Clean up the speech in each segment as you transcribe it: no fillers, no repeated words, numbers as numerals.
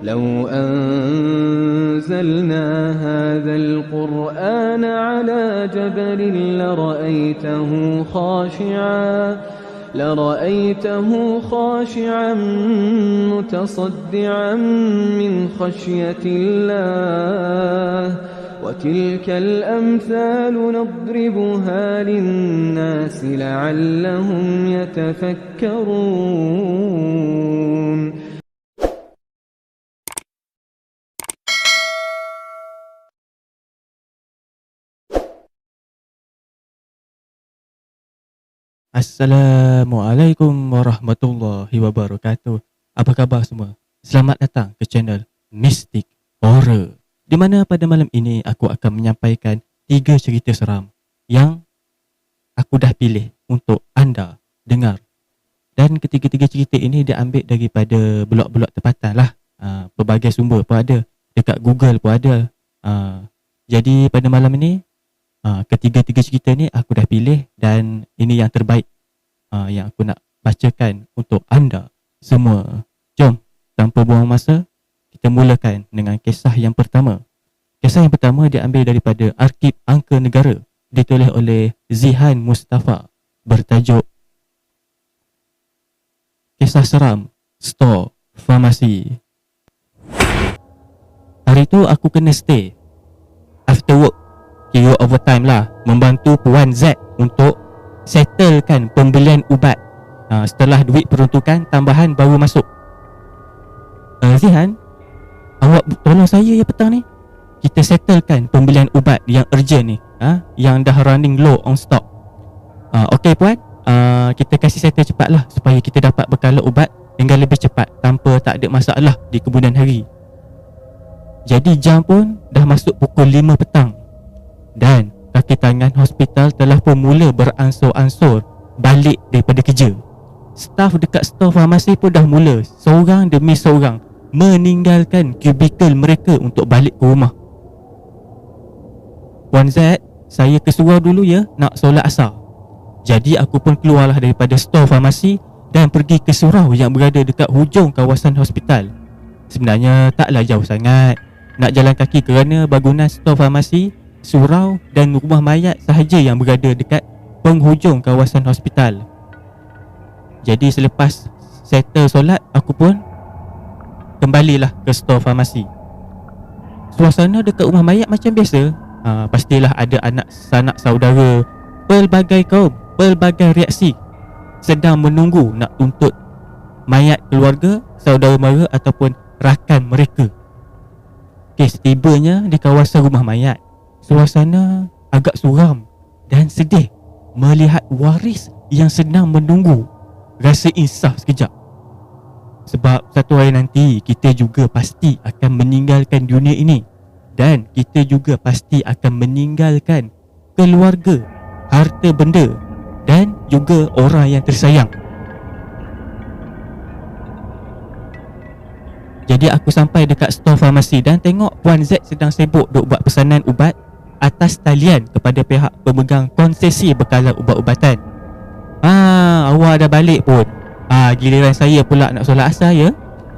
لو أنزلنا هذا القرآن على جبل لرأيته خاشعا متصدعا من خشية الله وتلك الأمثال نضربها للناس لعلهم يتفكرون. Assalamualaikum warahmatullahi wabarakatuh. Apa khabar semua? Selamat datang ke channel Mystic Horror, di mana pada malam ini aku akan menyampaikan 3 cerita seram yang aku dah pilih untuk anda dengar. Dan ketiga-tiga cerita ini diambil daripada blog-blog tempatan lah. Pelbagai sumber pun ada, dekat Google pun ada. Jadi pada malam ini, ketiga-tiga cerita ni aku dah pilih dan ini yang terbaik yang aku nak bacakan untuk anda semua. Jom, tanpa buang masa, kita mulakan dengan kisah yang pertama. Kisah yang pertama diambil daripada Arkib Angka Negara, ditulis oleh Zihan Mustafa, bertajuk Kisah Seram Stor Farmasi. Hari tu aku kena stay after work, kira overtime lah, membantu Puan Z untuk settlekan pembelian ubat setelah duit peruntukan tambahan baru masuk. Zihan, awak tolong saya ya petang ni, kita settlekan pembelian ubat yang urgent ni, yang dah running low on stock. Okey Puan, kita kasih settle cepat lah supaya kita dapat bekalan ubat dengan lebih cepat tanpa tak ada masalah di kemudian hari. Jadi jam pun dah masuk pukul 5 petang dan kaki tangan hospital telah pun mula beransur-ansur balik daripada kerja. Staf dekat stor farmasi pun dah mula seorang demi seorang meninggalkan kubikel mereka untuk balik ke rumah. Puan Z, saya ke surau dulu ya, nak solat asar. Jadi aku pun keluarlah daripada stor farmasi dan pergi ke surau yang berada dekat hujung kawasan hospital. Sebenarnya taklah jauh sangat, nak jalan kaki kerana bangunan stor farmasi, surau dan rumah mayat sahaja yang berada dekat penghujung kawasan hospital. Jadi selepas settle solat, aku pun kembalilah ke stor farmasi. Suasana dekat rumah mayat macam biasa. Pastilah ada anak sanak saudara, pelbagai kaum, pelbagai reaksi sedang menunggu nak tuntut mayat keluarga, saudara mara ataupun rakan mereka. Setibanya di kawasan rumah mayat, suasana agak suram dan sedih melihat waris yang sedang menunggu rasa insaf sekejap. Sebab satu hari nanti kita juga pasti akan meninggalkan dunia ini, dan kita juga pasti akan meninggalkan keluarga, harta benda dan juga orang yang tersayang. Jadi aku sampai dekat stor farmasi dan tengok Puan Z sedang sibuk duk buat pesanan ubat atas talian kepada pihak pemegang konsesi bekalan ubat-ubatan. Awak dah balik pun. Giliran saya pula nak solat asar ya.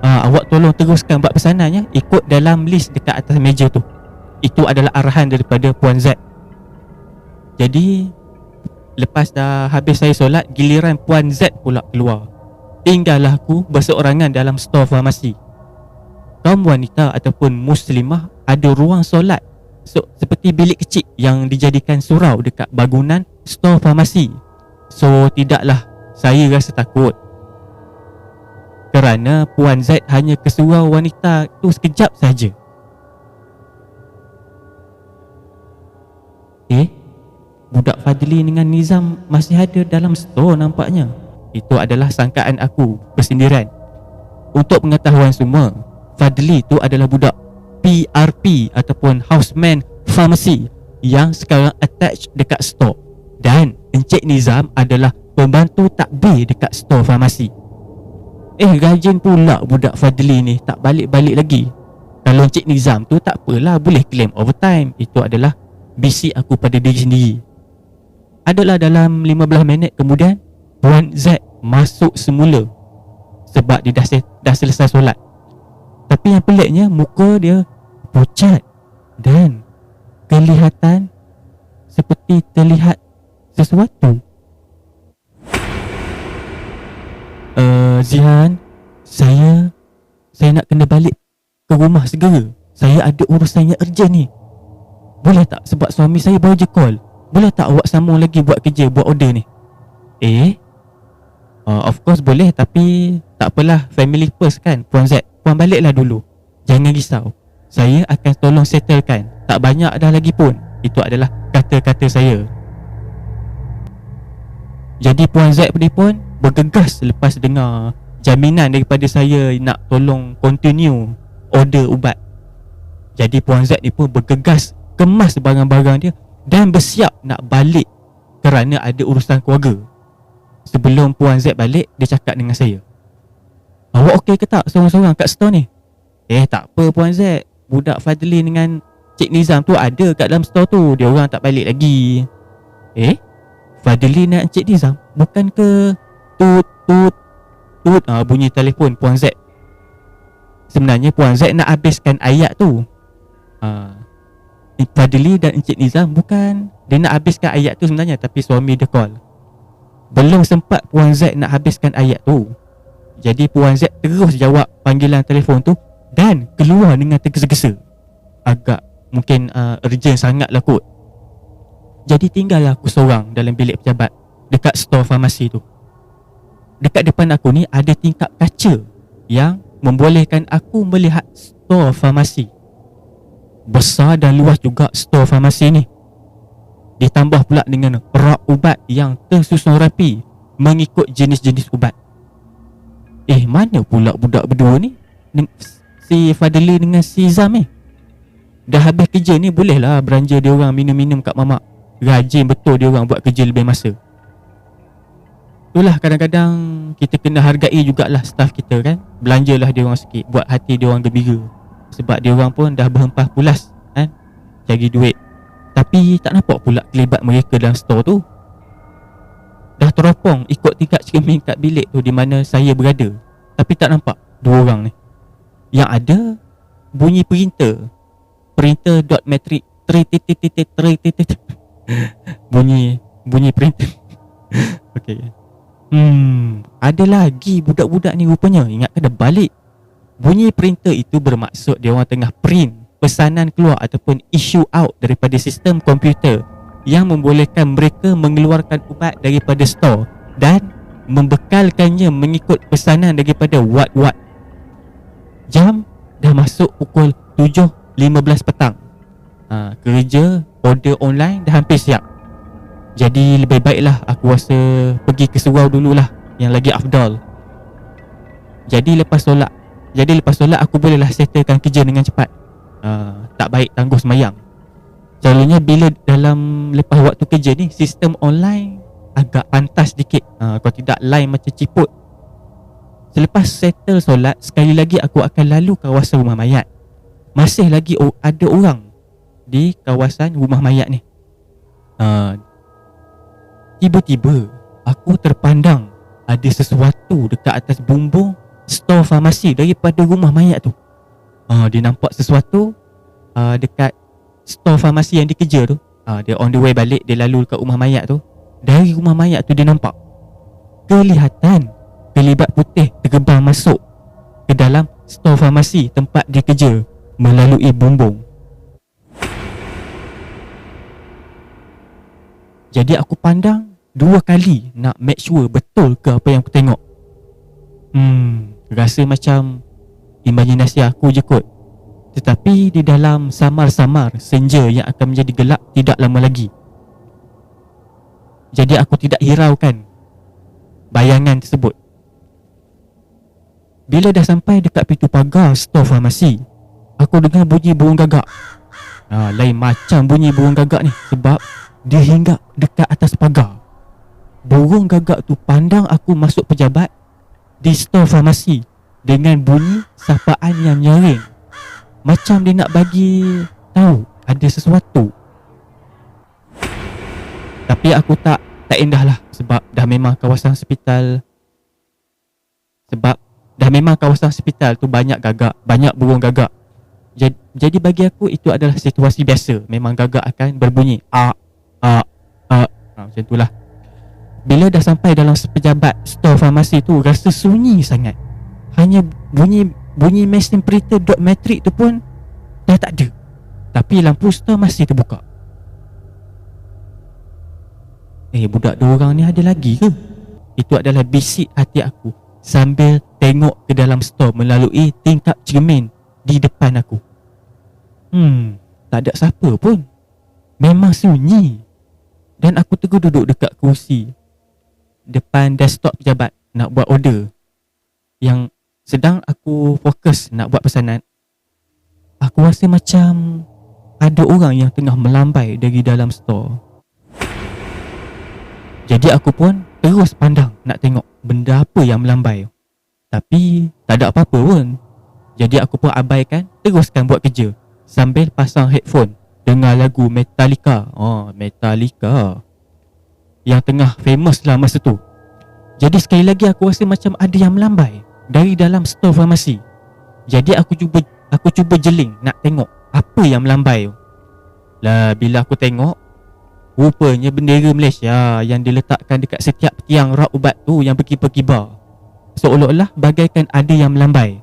Awak tolong teruskan buat pesanannya, ikut dalam list dekat atas meja tu. Itu adalah arahan daripada Puan Z. Jadi lepas dah habis saya solat, giliran Puan Z pula keluar. Tinggallah aku berseorangan dalam stor farmasi. Kaum wanita ataupun muslimah ada ruang solat seperti bilik kecil yang dijadikan surau dekat bangunan stor farmasi. So tidaklah saya rasa takut, kerana Puan Z hanya ke surau wanita tu sekejap saja. Budak Fadli dengan Nizam masih ada dalam stor nampaknya. Itu adalah sangkaan aku bersindiran. Untuk pengetahuan semua, Fadli tu adalah budak PRP ataupun Houseman Pharmacy yang sekarang attach dekat store. Dan Encik Nizam adalah pembantu takbir dekat store farmasi. Rajin pula budak Fadli ni, tak balik-balik lagi. Kalau Encik Nizam tu tak apalah, boleh claim overtime. Itu adalah bisik aku pada diri sendiri. Adalah dalam 15 minit kemudian, Puan Z masuk semula sebab dia dah selesai solat. Tapi yang peliknya, muka dia pucat dan kelihatan seperti terlihat sesuatu. Zihan, saya nak kena balik ke rumah segera. Saya ada urusan yang urgent ni. Boleh tak? Sebab suami saya baru je call. Boleh tak awak sambung lagi buat kerja, buat order ni? Of course boleh, tapi tak apalah, family first kan, Puan Z. Puan baliklah dulu. Jangan risau. Saya akan tolong settlekan. Tak banyak dah lagi pun. Itu adalah kata-kata saya. Jadi Puan Z ni pun bergegas lepas dengar jaminan daripada saya nak tolong continue order ubat. Jadi Puan Z ni pun bergegas kemas barang-barang dia dan bersiap nak balik kerana ada urusan keluarga. Sebelum Puan Z balik, dia cakap dengan saya, awak okey ke tak seorang-seorang kat store ni? Tak apa Puan Z, budak Fadli dengan Cik Nizam tu ada kat dalam store tu. Dia orang tak balik lagi. Fadli dan Cik Nizam? Bukan ke tut bunyi telefon Puan Z. Sebenarnya Puan Z nak habiskan ayat tu. Fadli dan Encik Nizam bukan. Dia nak habiskan ayat tu sebenarnya, tapi suami dia call. Belum sempat Puan Z nak habiskan ayat tu, jadi Puan Z terus jawab panggilan telefon tu dan keluar dengan tergesa-gesa. Agak mungkin urgent sangat lah kot. Jadi tinggallah aku seorang dalam bilik pejabat dekat store farmasi tu. Dekat depan aku ni ada tingkap kaca yang membolehkan aku melihat store farmasi. Besar dan luas juga store farmasi ni. Ditambah pula dengan rak ubat yang tersusun rapi mengikut jenis-jenis ubat. Mana pula budak berdua ni? Si Fadli dengan si Zam dah habis kerja ni, bolehlah belanja dia orang minum-minum kat mamak. Rajin betul dia orang buat kerja lebih masa. Itulah, kadang-kadang kita kena hargai jugalah staff kita kan. Belanjalah dia orang sikit, buat hati dia orang gembira. Sebab dia orang pun dah berhempah pulas kan, cari duit. Tapi tak nampak pula kelibat mereka dalam store tu. Dah teropong ikut tingkap cermin kat bilik tu di mana saya berada, tapi tak nampak dua orang ni. Yang ada bunyi printer dot metric bunyi printer. Okay. Ada lagi budak-budak ni rupanya. Ingat kena balik. Bunyi printer itu bermaksud dia orang tengah print pesanan keluar ataupun issue out daripada sistem komputer yang membolehkan mereka mengeluarkan ubat daripada store dan membekalkannya mengikut pesanan daripada wat-wat. Jam dah masuk pukul 7.15 petang. Kerja order online dah hampir siap. Jadi lebih baiklah aku rasa pergi ke surau dululah, yang lagi afdal. Jadi lepas solat aku bolehlah settlekan kerja dengan cepat. Tak baik tangguh semayang. Selalunya bila dalam lepas waktu kerja ni, sistem online agak pantas sedikit. Kalau tidak line macam ciput. Selepas settle solat, sekali lagi aku akan lalu kawasan rumah mayat. Masih lagi ada orang di kawasan rumah mayat ni. Tiba-tiba aku terpandang ada sesuatu dekat atas bumbung store farmasi daripada rumah mayat tu. Dia nampak sesuatu dekat store farmasi yang dia kerja tu. Dia on the way balik, dia lalu dekat rumah mayat tu. Dari rumah mayat tu dia nampak kelihatan kelibat putih tergebang masuk ke dalam store farmasi tempat dia kerja melalui bumbung. Jadi aku pandang dua kali nak make sure betul ke apa yang aku tengok. Rasa macam imajinasi aku je kot. Tetapi di dalam samar-samar senja yang akan menjadi gelap tidak lama lagi. Jadi aku tidak hiraukan bayangan tersebut. Bila dah sampai dekat pintu pagar store farmasi, aku dengar bunyi burung gagak. Lain macam bunyi burung gagak ni, sebab dia hinggap dekat atas pagar. Burung gagak tu pandang aku masuk pejabat di store farmasi dengan bunyi sapaan yang nyaring, macam dia nak bagi tahu ada sesuatu. Tapi aku tak endah lah, sebab dah memang kawasan hospital. Sebab Dah memang kawasan hospital tu banyak gagak, banyak burung gagak. Jadi bagi aku itu adalah situasi biasa. Memang gagak akan berbunyi macam itulah. Bila dah sampai dalam pejabat store farmasi tu, rasa sunyi sangat. Hanya bunyi mesin printer dot matric tu pun dah tak ada. Tapi lampu store masih terbuka. Budak dua orang ni ada lagi ke? Itu adalah bisik hati aku sambil tengok ke dalam store melalui tingkap cermin di depan aku. Tak ada siapa pun. Memang sunyi. Dan aku terus duduk dekat kursi depan desktop pejabat nak buat order. Yang sedang aku fokus nak buat pesanan, aku rasa macam ada orang yang tengah melambai dari dalam store. Jadi aku pun terus pandang nak tengok benda apa yang melambai. Tapi tak ada apa-apa pun. Jadi aku pun abaikan, teruskan buat kerja sambil pasang headphone dengar lagu Metallica. Metallica yang tengah famous lah masa tu. Jadi sekali lagi aku rasa macam ada yang melambai dari dalam store farmasi. Jadi aku cuba jeling nak tengok apa yang melambai tu. Lah bila aku tengok, rupanya bendera Malaysia yang diletakkan dekat setiap tiang rak ubat tu yang berkibar-kibar. Seolah-olah bagaikan ada yang melambai.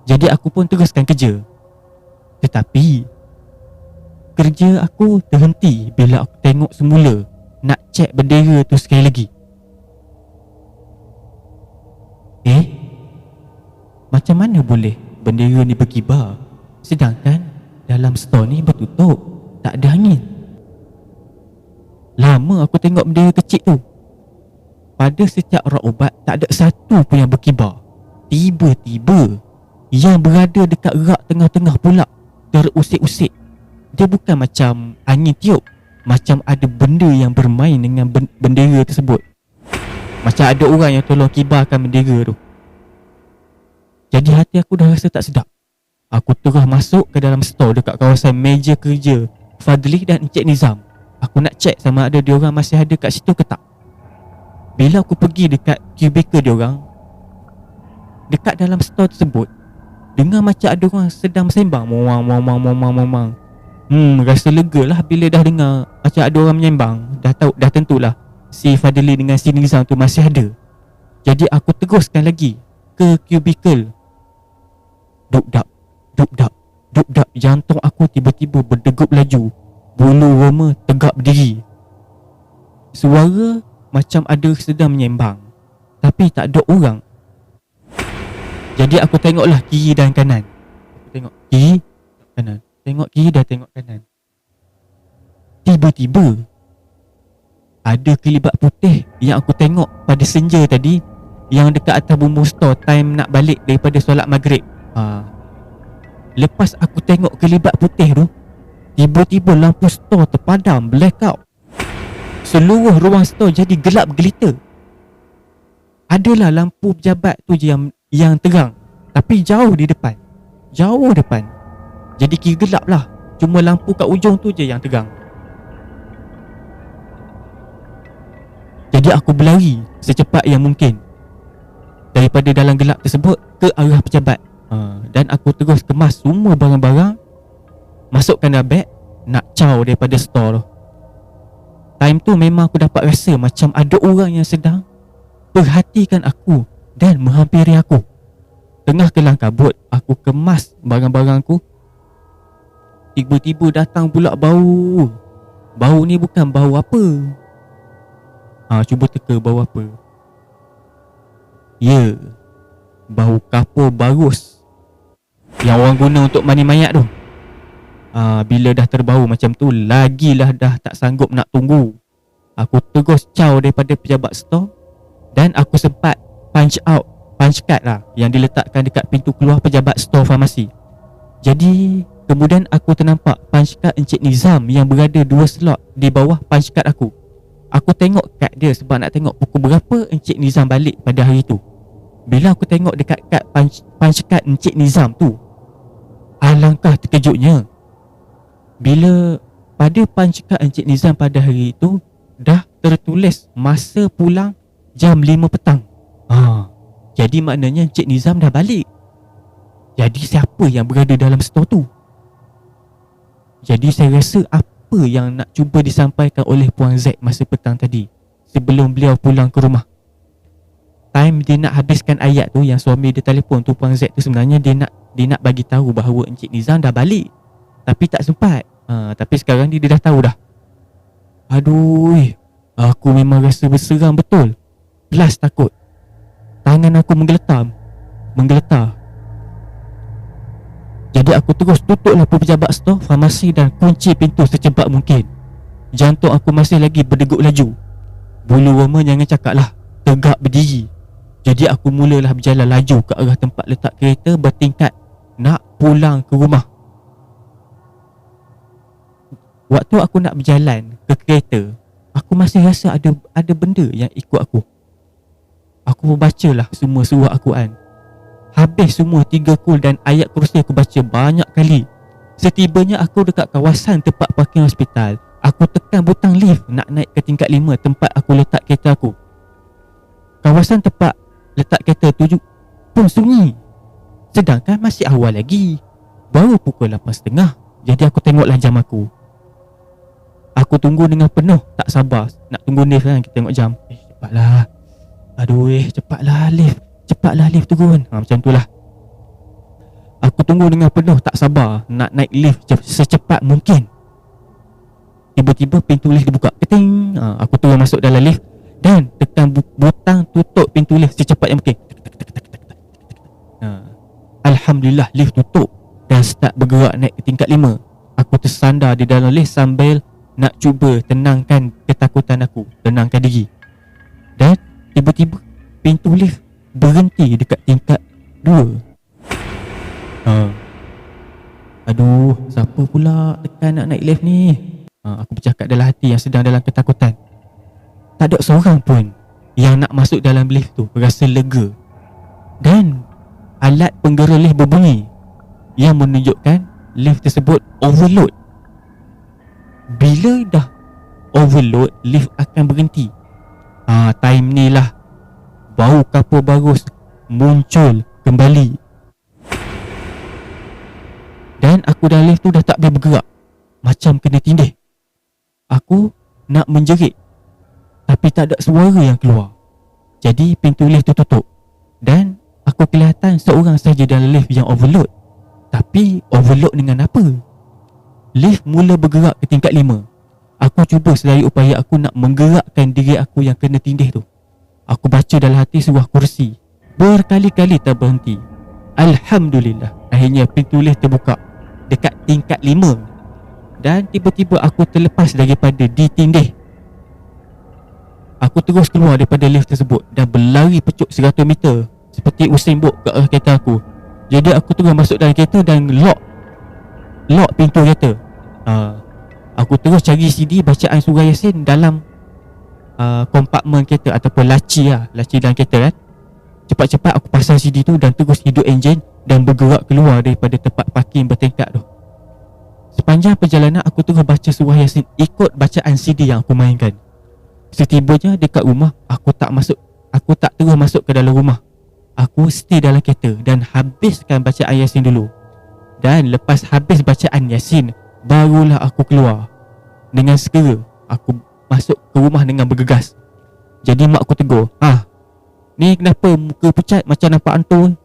Jadi aku pun teruskan kerja. Tetapi kerja aku terhenti bila aku tengok semula nak cek bendera tu sekali lagi. Macam mana boleh bendera ni berkibar sedangkan dalam store ni bertutup, tak ada angin? Lama aku tengok bendera kecil tu. Pada setiap rak ubat tak ada satu pun yang berkibar. Tiba-tiba yang berada dekat rak tengah-tengah pula terusik-usik. Dia bukan macam angin tiup, macam ada benda yang bermain dengan bendera tersebut. Macam ada orang yang tolong kibarkan bendera tu. Jadi hati aku dah rasa tak sedap. Aku terus masuk ke dalam store dekat kawasan meja kerja Fadli dan Encik Nizam. Aku nak cek sama ada diorang masih ada kat situ ke tak. Bila aku pergi dekat kubikel diorang, dekat dalam store tersebut, dengar macam ada orang sedang bersembang. Momang. Rasa lega lah bila dah dengar macam ada orang menyembang. Dah tentulah si Fadli dengan si Nizam tu masih ada. Jadi aku teruskan lagi ke kubikel. Duk-dap. Jantung aku tiba-tiba berdegup laju. Bulu roma tegak berdiri. Suara macam ada sedang menyembang, tapi tak ada orang. Jadi aku tengoklah kiri dan kanan. Aku tengok kiri, kanan. Tengok kiri dan tengok kanan. Tiba-tiba ada kelibat putih yang aku tengok pada senja tadi, yang dekat atas bumbu store time nak balik daripada solat maghrib. Lepas aku tengok kelibat putih tu, tiba-tiba lampu store terpadam, blackout. Seluruh ruang store jadi gelap gelita. Adalah lampu pejabat tu je yang terang, tapi jauh di depan. Jauh depan. Jadi kira gelap lah. Cuma lampu kat ujung tu je yang terang. Jadi aku berlari secepat yang mungkin daripada dalam gelap tersebut ke arah pejabat. Dan aku terus kemas semua barang-barang, masukkan dalam beg, nak caw daripada store tu. Time tu memang aku dapat rasa macam ada orang yang sedang perhatikan aku dan menghampiri aku. Tengah kelang kabut, aku kemas barang-barangku. Tiba-tiba datang pula bau. Bau ni bukan bau apa. Cuba teka bau apa. Ya, bau kapur barus yang orang guna untuk mandi mayat tu. Bila dah terbau macam tu, lagilah dah tak sanggup nak tunggu. Aku terus caw daripada pejabat store. Dan aku sempat punch card lah yang diletakkan dekat pintu keluar pejabat store farmasi. Jadi kemudian aku ternampak punch card Encik Nizam yang berada 2 slot di bawah punch card aku. Aku tengok kad dia sebab nak tengok pukul berapa Encik Nizam balik pada hari tu. Bila aku tengok dekat kad punch card Encik Nizam tu, alangkah terkejutnya bila pada punch card Encik Nizam pada hari itu dah tertulis masa pulang jam 5 petang. Jadi maknanya Encik Nizam dah balik. Jadi siapa yang berada dalam store tu? Jadi saya rasa apa yang nak cuba disampaikan oleh Puan Z masa petang tadi, sebelum beliau pulang ke rumah, time dia nak habiskan ayat tu, yang suami dia telefon tu, Puan Z tu, sebenarnya dia nak bagi tahu bahawa Encik Nizam dah balik, tapi tak sempat. Tapi sekarang dia dah tahu dah. Aduh, aku memang rasa berseram betul. Plus takut. Tangan aku menggeletar. Jadi aku terus tutuplah pejabat stor, farmasi dan kunci pintu secepat mungkin. Jantung aku masih lagi berdegup laju. Bulu roma jangan cakap lah, tegak berdiri. Jadi aku mulalah berjalan laju ke arah tempat letak kereta bertingkat, nak pulang ke rumah. Waktu aku nak berjalan ke kereta, aku masih rasa ada benda yang ikut aku. Aku membacalah semua surah Al-Quran. Habis semua 3 kul dan ayat kursi aku baca banyak kali. Setibanya aku dekat kawasan tempat parking hospital, aku tekan butang lift nak naik ke tingkat 5 tempat aku letak kereta aku. Kawasan tempat letak kereta tu pun sunyi. Sedangkan masih awal lagi, baru pukul 8.30. Jadi aku tengoklah jam aku. Aku tunggu dengan penuh tak sabar. Nak tunggu lift kan, kita tengok jam. Cepatlah. Aduh, cepatlah lift turun. Macam tu lah. Aku tunggu dengan penuh tak sabar nak naik lift secepat mungkin. Tiba-tiba pintu lift dibuka. Keting. Aku turun masuk dalam lift dan tekan butang tutup pintu lift secepat yang mungkin. Alhamdulillah lift tutup dan start bergerak naik ke tingkat 5. Aku tersandar di dalam lift sambil nak cuba tenangkan ketakutan aku, tenangkan diri. Dan tiba-tiba pintu lift berhenti dekat tingkat 2. Aduh, siapa pula tekan nak naik lift ni? Aku bercakap dalam hati yang sedang dalam ketakutan. Tak ada seorang pun yang nak masuk dalam lift tu. Rasa lega. Dan alat penggera lift berbunyi yang menunjukkan lift tersebut overload. Bila dah overload, lift akan berhenti. Time ni lah bau kapur bagus muncul kembali. Dan aku dalam lift tu dah tak boleh bergerak, macam kena tindih. Aku nak menjerit, tapi tak ada suara yang keluar. Jadi pintu lift tu tutup dan aku kelihatan seorang saja dalam lift yang overload. Tapi overload dengan apa? Lift mula bergerak ke tingkat 5. Aku cuba sedaya upaya aku nak menggerakkan diri aku yang kena tindih tu. Aku baca dalam hati surah kursi berkali-kali tak berhenti. Alhamdulillah, akhirnya pintu lift terbuka dekat tingkat 5. Dan tiba-tiba aku terlepas daripada ditindih. Aku terus keluar daripada lift tersebut dan berlari pecuk 100 meter seperti Usain Bolt ke arah kereta aku. Jadi aku terus masuk dalam kereta dan lock pintu kereta. Aku terus cari CD bacaan surah Yasin dalam kompartmen kereta ataupun laci dalam kereta kan. Cepat-cepat aku pasang CD tu dan terus hidup enjin dan bergerak keluar daripada tempat parking bertingkat tu. Sepanjang perjalanan aku terus baca surah Yasin ikut bacaan CD yang aku mainkan. Setibanya dekat rumah, aku tak terus masuk ke dalam rumah. Aku stay dalam kereta dan habiskan bacaan Yasin dulu. Dan lepas habis bacaan Yasin, barulah aku keluar. Dengan segera aku masuk ke rumah dengan bergegas. Jadi mak aku tegur, ni kenapa muka pucat macam nampak hantu?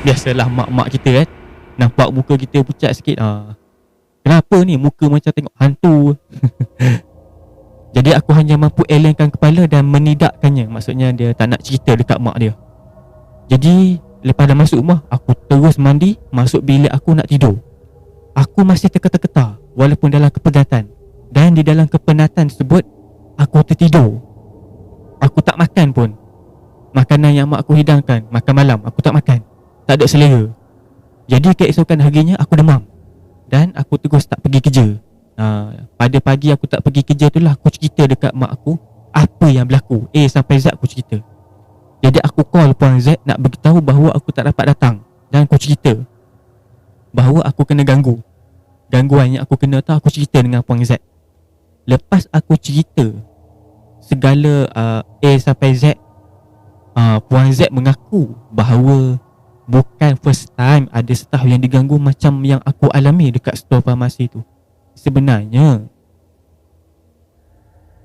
Biasalah mak-mak kita kan, nampak muka kita pucat sikit. Kenapa ni muka macam tengok hantu? Jadi aku hanya mampu elengkan kepala dan menidakkannya. Maksudnya dia tak nak cerita dekat mak dia. Jadi lepas dah masuk rumah, aku terus mandi, masuk bilik aku nak tidur. Aku masih terketar-ketar walaupun dalam kepenatan. Dan di dalam kepenatan tersebut, aku tertidur. Aku tak makan pun. Makanan yang mak aku hidangkan, makan malam, aku tak makan. Tak ada selera. Jadi keesokan harinya aku demam. Dan aku terus tak pergi kerja. Pada pagi aku tak pergi kerja tu lah, aku cerita dekat mak aku apa yang berlaku. Sampai Z aku cerita. Jadi aku call Puan Z nak beritahu bahawa aku tak dapat datang. Dan aku cerita bahawa aku kena gangguan yang aku kena tu, aku cerita dengan Puan Z. Lepas aku cerita segala A sampai Z, Puan Z mengaku bahawa bukan first time ada staff yang diganggu macam yang aku alami dekat store farmasi tu. Sebenarnya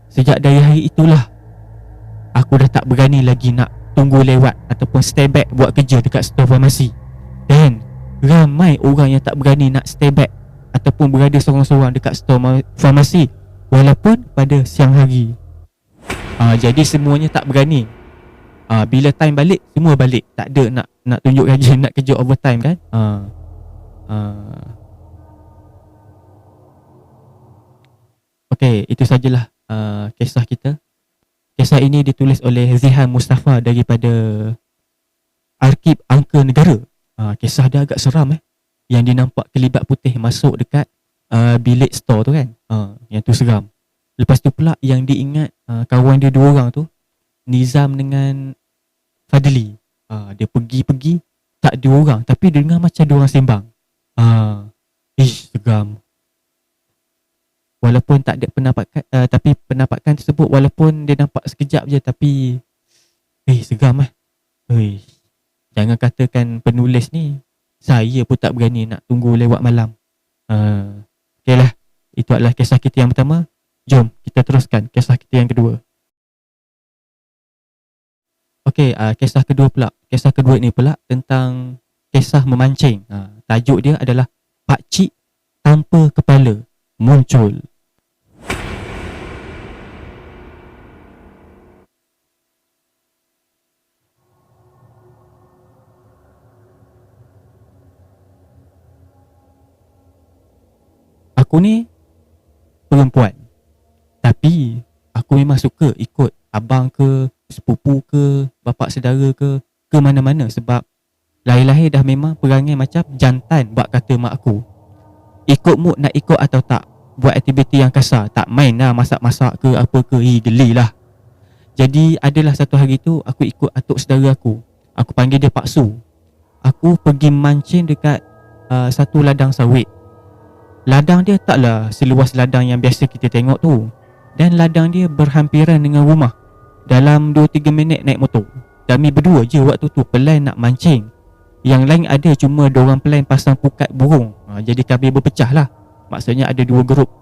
sejak dari hari itulah aku dah tak berani lagi nak tunggu lewat ataupun stay back buat kerja dekat store farmasi. Dan ramai orang yang tak berani nak stay back ataupun berada seorang-seorang dekat store farmasi walaupun pada siang hari. Jadi semuanya tak berani. Bila time balik, semua balik. Tak ada nak tunjuk gaji, nak kerja overtime kan. Okay, itu sajalah kisah kita. Kisah ini ditulis oleh Zihan Mustafa daripada Arkib Angka Negara. Kisah dia agak seram yang dia nampak kelibat putih masuk dekat bilik store tu kan. Yang tu seram. Lepas tu pula yang diingat kawan dia 2 orang tu, Nizam dengan Fadli. Dia pergi-pergi tak ada orang, tapi dia dengar macam ada orang sembang. Seram. Walaupun tak ada penampakan, tapi penampakan tersebut walaupun dia nampak sekejap je, tapi seram Jangan katakan penulis ni, saya pun tak berani nak tunggu lewat malam. Okay lah, itu adalah kisah kita yang pertama. Jom kita teruskan kisah kita yang kedua. Okay, kisah kedua pula. Kisah kedua ni pula tentang kisah memancing. Tajuk dia adalah Pakcik Tanpa Kepala Muncul. Aku ni perempuan, tapi aku memang suka ikut abang ke, sepupu ke, bapa saudara ke mana-mana sebab lahir-lahir dah memang perangai macam jantan, buat kata mak aku. Ikut mood nak ikut atau tak, buat aktiviti yang kasar, tak main lah masak-masak ke apa ke, geli lah. Jadi adalah satu hari tu aku ikut atuk saudara aku panggil dia Pak Su. Aku pergi mancing dekat satu ladang sawit. Ladang dia taklah seluas ladang yang biasa kita tengok tu, dan ladang dia berhampiran dengan rumah. Dalam 2-3 minit naik motor. Kami berdua je waktu tu plan nak mancing. Yang lain ada cuma 2 orang plan pasang pukat burung. Jadi kami berpecah lah. Maksudnya ada 2 grup.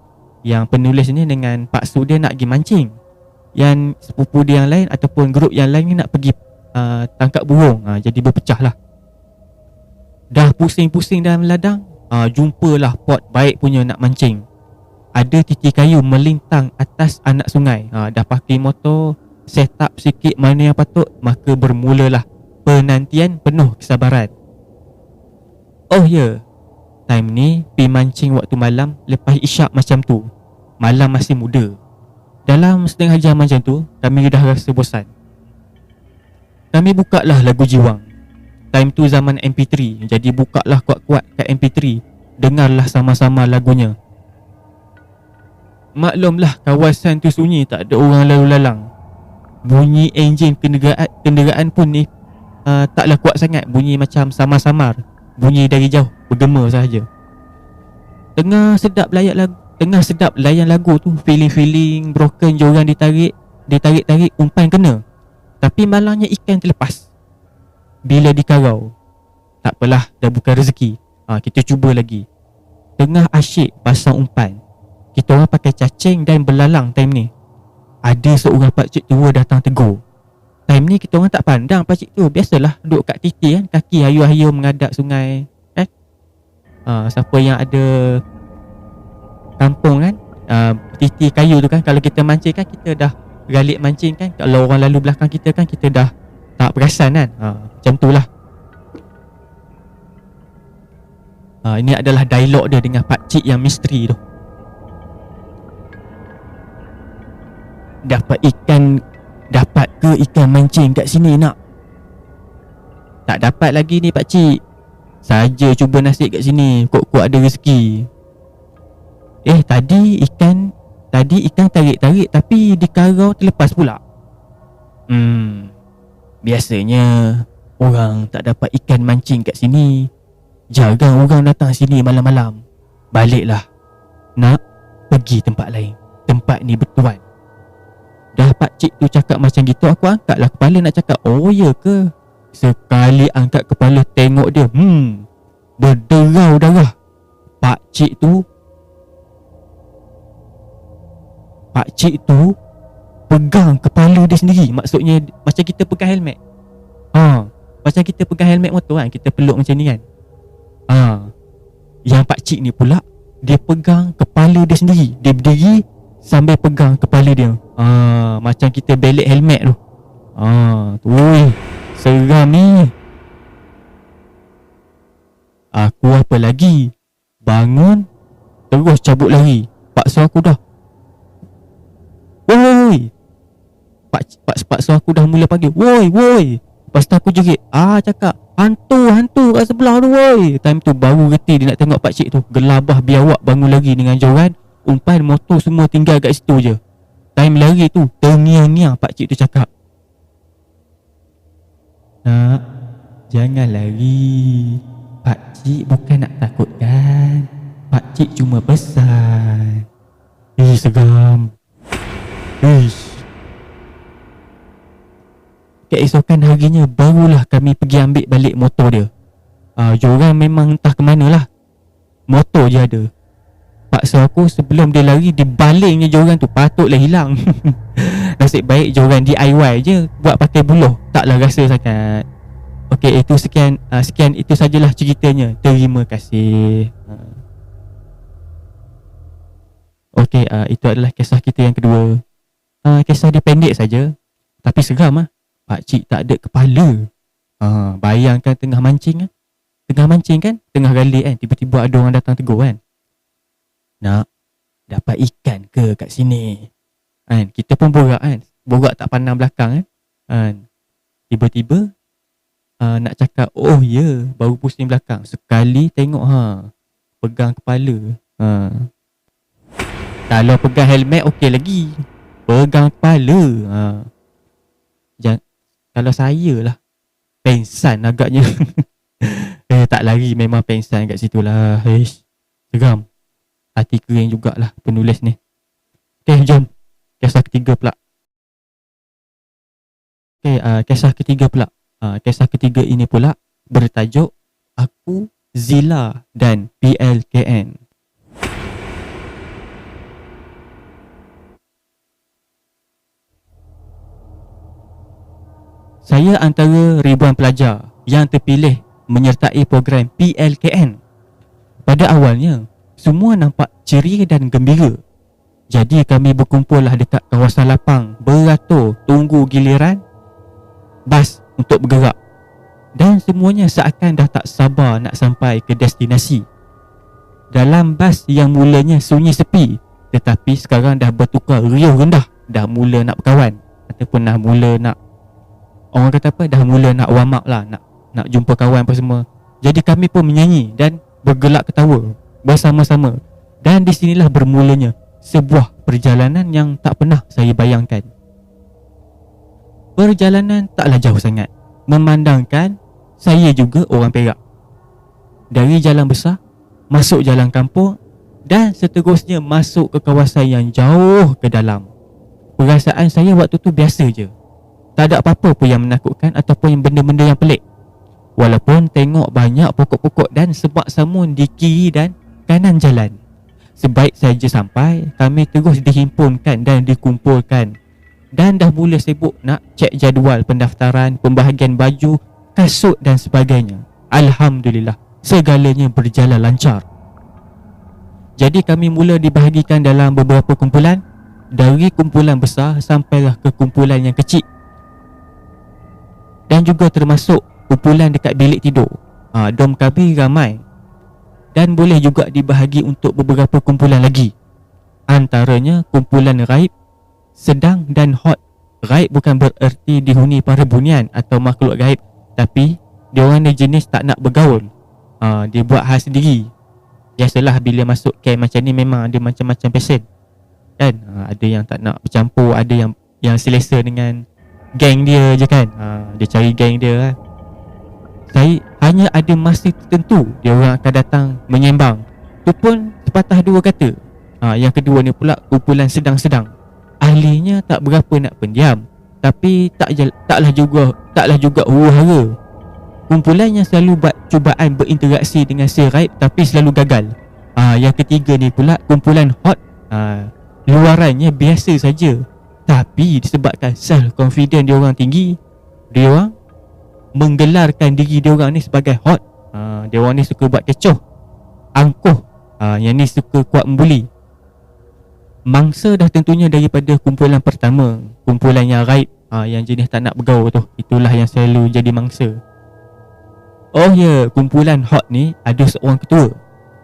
Yang penulis ni dengan Pak Su dia nak pergi mancing, yang sepupu dia yang lain ataupun grup yang lain ni nak pergi tangkap burung. Jadi berpecah lah. Dah pusing-pusing dalam ladang, jumpalah pot baik punya nak mancing. Ada titik kayu melintang atas anak sungai. Dah pakai motor, set up sikit mana yang patut, maka bermulalah penantian penuh kesabaran. Oh ya, time ni pergi mancing waktu malam lepas isyak macam tu. Malam masih muda. Dalam setengah jam macam tu, kami dah rasa bosan. Kami buka lah lagu Jiwang. Time tu zaman MP3, jadi buka lah kuat-kuat kat MP3. Dengarlah sama-sama lagunya. Maklumlah kawasan tu sunyi, tak ada orang lalu lalang. Bunyi enjin kenderaan pun ni taklah kuat sangat. Bunyi macam samar-samar, bunyi dari jauh, bergema sahaja. Tengah sedap layan lagu tu, feeling broken, joran ditarik-tarik, umpan kena. Tapi malangnya ikan terlepas. Bila dikarau, tak apalah, dah bukan rezeki. Kita cuba lagi. Tengah asyik pasang umpan, kita orang pakai cacing dan belalang. Time ni ada seorang pakcik tua datang tegur. Time ni kita orang tak pandang pakcik tu. Biasalah duduk kat titi kan, kaki hayur-hayur menghadap sungai kan. Siapa yang ada kampung kan, titi kayu tu kan, kalau kita mancing kan, kita dah galik mancing kan. Kalau orang lalu belakang kita kan, kita dah tak perasan kan. Macam tu lah. Ini adalah dialog dia dengan pakcik yang misteri tu. Dapat ke ikan mancing kat sini nak? Tak dapat lagi ni pakcik. Saja cuba nasib kat sini, kok-kok ada rezeki. Tadi ikan tarik-tarik tapi dikarau terlepas pula. Biasanya orang tak dapat ikan mancing kat sini, jarang orang datang sini malam-malam. Baliklah, nak pergi tempat lain. Tempat ni bertuan. Dah pakcik tu cakap macam gitu, aku angkatlah kepala nak cakap, oh ya ke? Sekali angkat kepala tengok dia, berderau darah. Pakcik tu pegang kepala dia sendiri. Maksudnya macam kita pegang helmet. Macam kita pegang helmet motor kan, kita peluk macam ni kan. Yang pakcik ni pula, dia pegang kepala dia sendiri. Dia berdiri sambil pegang kepala dia. Macam kita belek helmet tu. Ui, seram ni. Aku apa lagi, bangun, terus cabut lari. Paksa aku dah, woi. Paksa aku dah mula panggil, woi. Lepas tu aku jerit, cakap, hantu kat sebelah tu woi. Time tu baru reti dia nak tengok pakcik tu. Gelabah biawak bangun lagi dengan joran. Umpan motor semua tinggal kat situ je. Time lari tu, terngiang-ngiang pakcik tu cakap, nak, jangan lari. Pakcik bukan nak takutkan. Pakcik cuma pesan. Seram. Keesokan harinya barulah kami pergi ambil balik motor dia. Joran memang entah ke mana lah. Motor je ada. Paksa aku sebelum dia lari, dibalingnya joran tu, patutlah hilang. Nasib baik joran DIY je, buat pakai buluh, taklah rasa sangat. Okey, itu sekian itu sajalah ceritanya. Terima kasih. Okey, itu adalah kisah kita yang kedua. Kisah dia pendek saja, tapi seram ah. Pakcik tak ada kepala. Bayangkan tengah mancing kan, tengah galik kan, tiba-tiba ada orang datang tegur kan, nak, dapat ikan ke kat sini kan. Kita pun borak kan, borak tak pandang belakang kan. Tiba-tiba nak cakap, oh ya, baru pusing belakang. Sekali tengok pegang kepala. Kalau pegang helmet okey lagi, pegang kepala. Kalau saya lah, pengsan agaknya. Tak lari, memang pengsan kat situ lah. Seram. Hati kering jugalah penulis ni. Okay, jom kisah ketiga pula. Kisah ketiga pula. Kisah ketiga ini pula bertajuk Aku, Zila dan PLKN. Saya antara ribuan pelajar yang terpilih menyertai program PLKN. Pada awalnya, semua nampak ceria dan gembira. Jadi kami berkumpullah dekat kawasan lapang, beratur tunggu giliran bas untuk bergerak. Dan semuanya seakan dah tak sabar nak sampai ke destinasi. Dalam bas yang mulanya sunyi sepi, tetapi sekarang dah bertukar riuh rendah. Dah mula nak berkawan, ataupun dah mula nak, orang kata apa, dah mula nak warm up lah, nak jumpa kawan apa semua. Jadi kami pun menyanyi dan bergelak ketawa bersama-sama. Dan di sinilah bermulanya sebuah perjalanan yang tak pernah saya bayangkan. Perjalanan taklah jauh sangat, memandangkan saya juga orang Perak. Dari jalan besar, masuk jalan kampung, dan seterusnya masuk ke kawasan yang jauh ke dalam. Perasaan saya waktu tu biasa je. Tak ada apa-apa pun yang menakutkan ataupun benda-benda yang pelik. Walaupun tengok banyak pokok-pokok dan sebak samun di kiri dan kanan jalan. Sebaik saja sampai, kami terus dihimpunkan dan dikumpulkan. Dan dah mula sibuk nak cek jadual pendaftaran, pembahagian baju, kasut dan sebagainya. Alhamdulillah, segalanya berjalan lancar. Jadi kami mula dibahagikan dalam beberapa kumpulan. Dari kumpulan besar sampailah ke kumpulan yang kecil. Dan juga termasuk kumpulan dekat bilik tidur. Dom kami ramai. Dan boleh juga dibahagi untuk beberapa kumpulan lagi. Antaranya kumpulan raib, sedang dan hot. Raib bukan bererti dihuni para bunian atau makhluk gaib, tapi diorang ni jenis tak nak bergaul. Dia buat hal sendiri. Biasalah bila masuk camp macam ni memang ada macam-macam pesen kan. Ada yang tak nak bercampur, ada yang selesa dengan geng dia je kan. Dia cari geng dia kan. Saya hanya ada masa tertentu dia orang akan datang menyembang. Tu pun sepatah dua kata. Yang kedua ni pula kumpulan sedang-sedang. ahlinya tak berapa nak pendiam, tapi taklah juga huru-hara. Kumpulan yang selalu buat cubaan berinteraksi dengan si raib tapi selalu gagal. Yang ketiga ni pula kumpulan hot. Luarannya biasa saja, tapi disebabkan self confidence diorang tinggi, diorang menggelarkan diri diorang ni sebagai hot. Diorang ni suka buat kecoh, angkuh. Yang ni suka kuat membuli. Mangsa dah tentunya daripada kumpulan pertama, kumpulan yang raib, yang jenis tak nak bergaul tu. Itulah yang selalu jadi mangsa. Oh ya, kumpulan hot ni ada seorang ketua,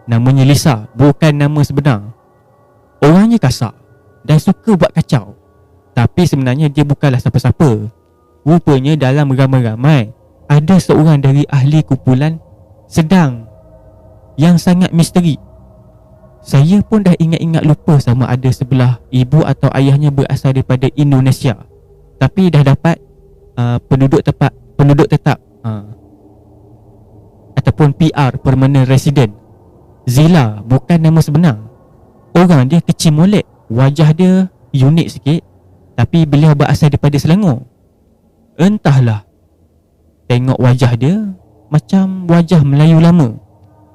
namanya Lisa, bukan nama sebenar. Orangnya kasar dan suka buat kacau, tapi sebenarnya dia bukanlah siapa-siapa. Rupanya dalam ramai-ramai ada seorang dari ahli kumpulan sedang yang sangat misteri. Saya pun dah ingat-ingat lupa sama ada sebelah ibu atau ayahnya berasal daripada Indonesia, tapi dah dapat penduduk tetap ataupun PR, permanent resident. Zila bukan nama sebenar. Orang dia kecil molek, wajah dia unik sikit, tapi beliau berasal daripada Selangor. Entahlah, tengok wajah dia macam wajah Melayu lama,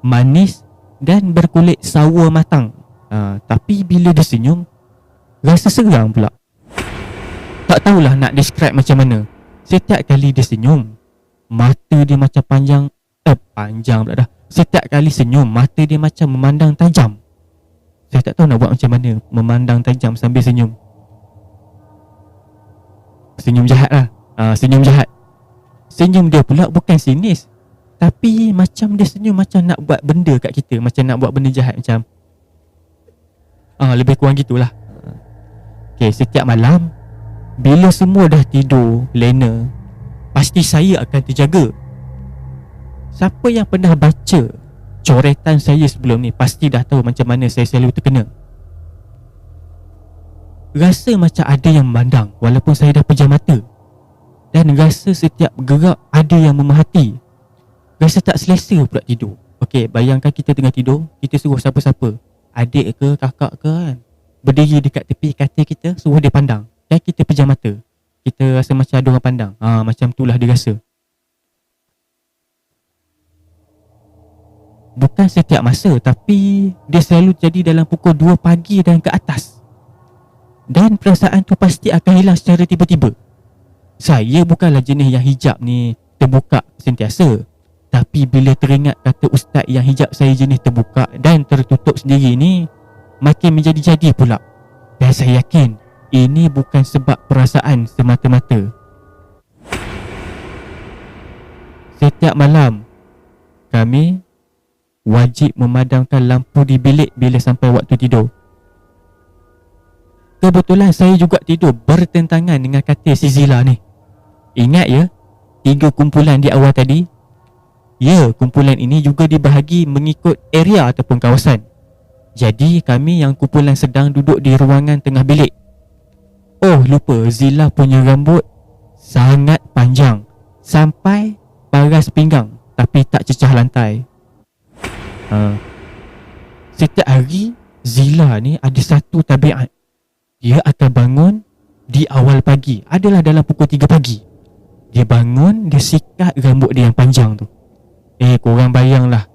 manis dan berkulit sawo matang. Tapi bila dia senyum, rasa seram pula. Tak tahulah nak describe macam mana. Setiap kali dia senyum, mata dia macam panjang pula dah. Setiap kali senyum, mata dia macam memandang tajam. Saya tak tahu nak buat macam mana memandang tajam sambil senyum. Senyum jahat lah. Senyum jahat. Senyum dia pula bukan sinis, tapi macam dia senyum macam nak buat benda kat kita, macam nak buat benda jahat macam. Lebih kurang gitulah. Okay, setiap malam bila semua dah tidur lena, pasti saya akan terjaga. Siapa yang pernah baca coretan saya sebelum ni pasti dah tahu macam mana saya selalu terkena. Rasa macam ada yang memandang walaupun saya dah pejam mata, dan rasa setiap gerak ada yang memerhati. Rasa tak selesa pula tidur. Okey, bayangkan kita tengah tidur, kita suruh siapa-siapa, adik ke kakak ke kan, berdiri dekat tepi katil kita, suruh dia pandang, dan kita pejam mata. Kita rasa macam ada orang pandang. Macam itulah dia rasa. Bukan setiap masa, tapi dia selalu jadi dalam pukul 2 pagi dan ke atas. Dan perasaan tu pasti akan hilang secara tiba-tiba. Saya bukanlah jenis yang hijab ni terbuka sentiasa, tapi bila teringat kata ustaz yang hijab saya jenis terbuka dan tertutup sendiri ni, makin menjadi-jadi pula. Dan saya yakin ini bukan sebab perasaan semata-mata. Setiap malam kami wajib memadamkan lampu di bilik bila sampai waktu tidur. Kebetulan saya juga tidur bertentangan dengan katil si Zila ni. Ingat ya, 3 kumpulan di awal tadi? Ya, kumpulan ini juga dibahagi mengikut area ataupun kawasan. Jadi kami yang kumpulan sedang duduk di ruangan tengah bilik. Oh lupa, Zila punya rambut sangat panjang sampai paras pinggang, tapi tak cecah lantai. Setiap hari Zila ni ada satu tabiat. Dia akan bangun di awal pagi, adalah dalam pukul 3 pagi. Dia bangun, dia sikat rambut dia yang panjang tu. Korang bayanglah,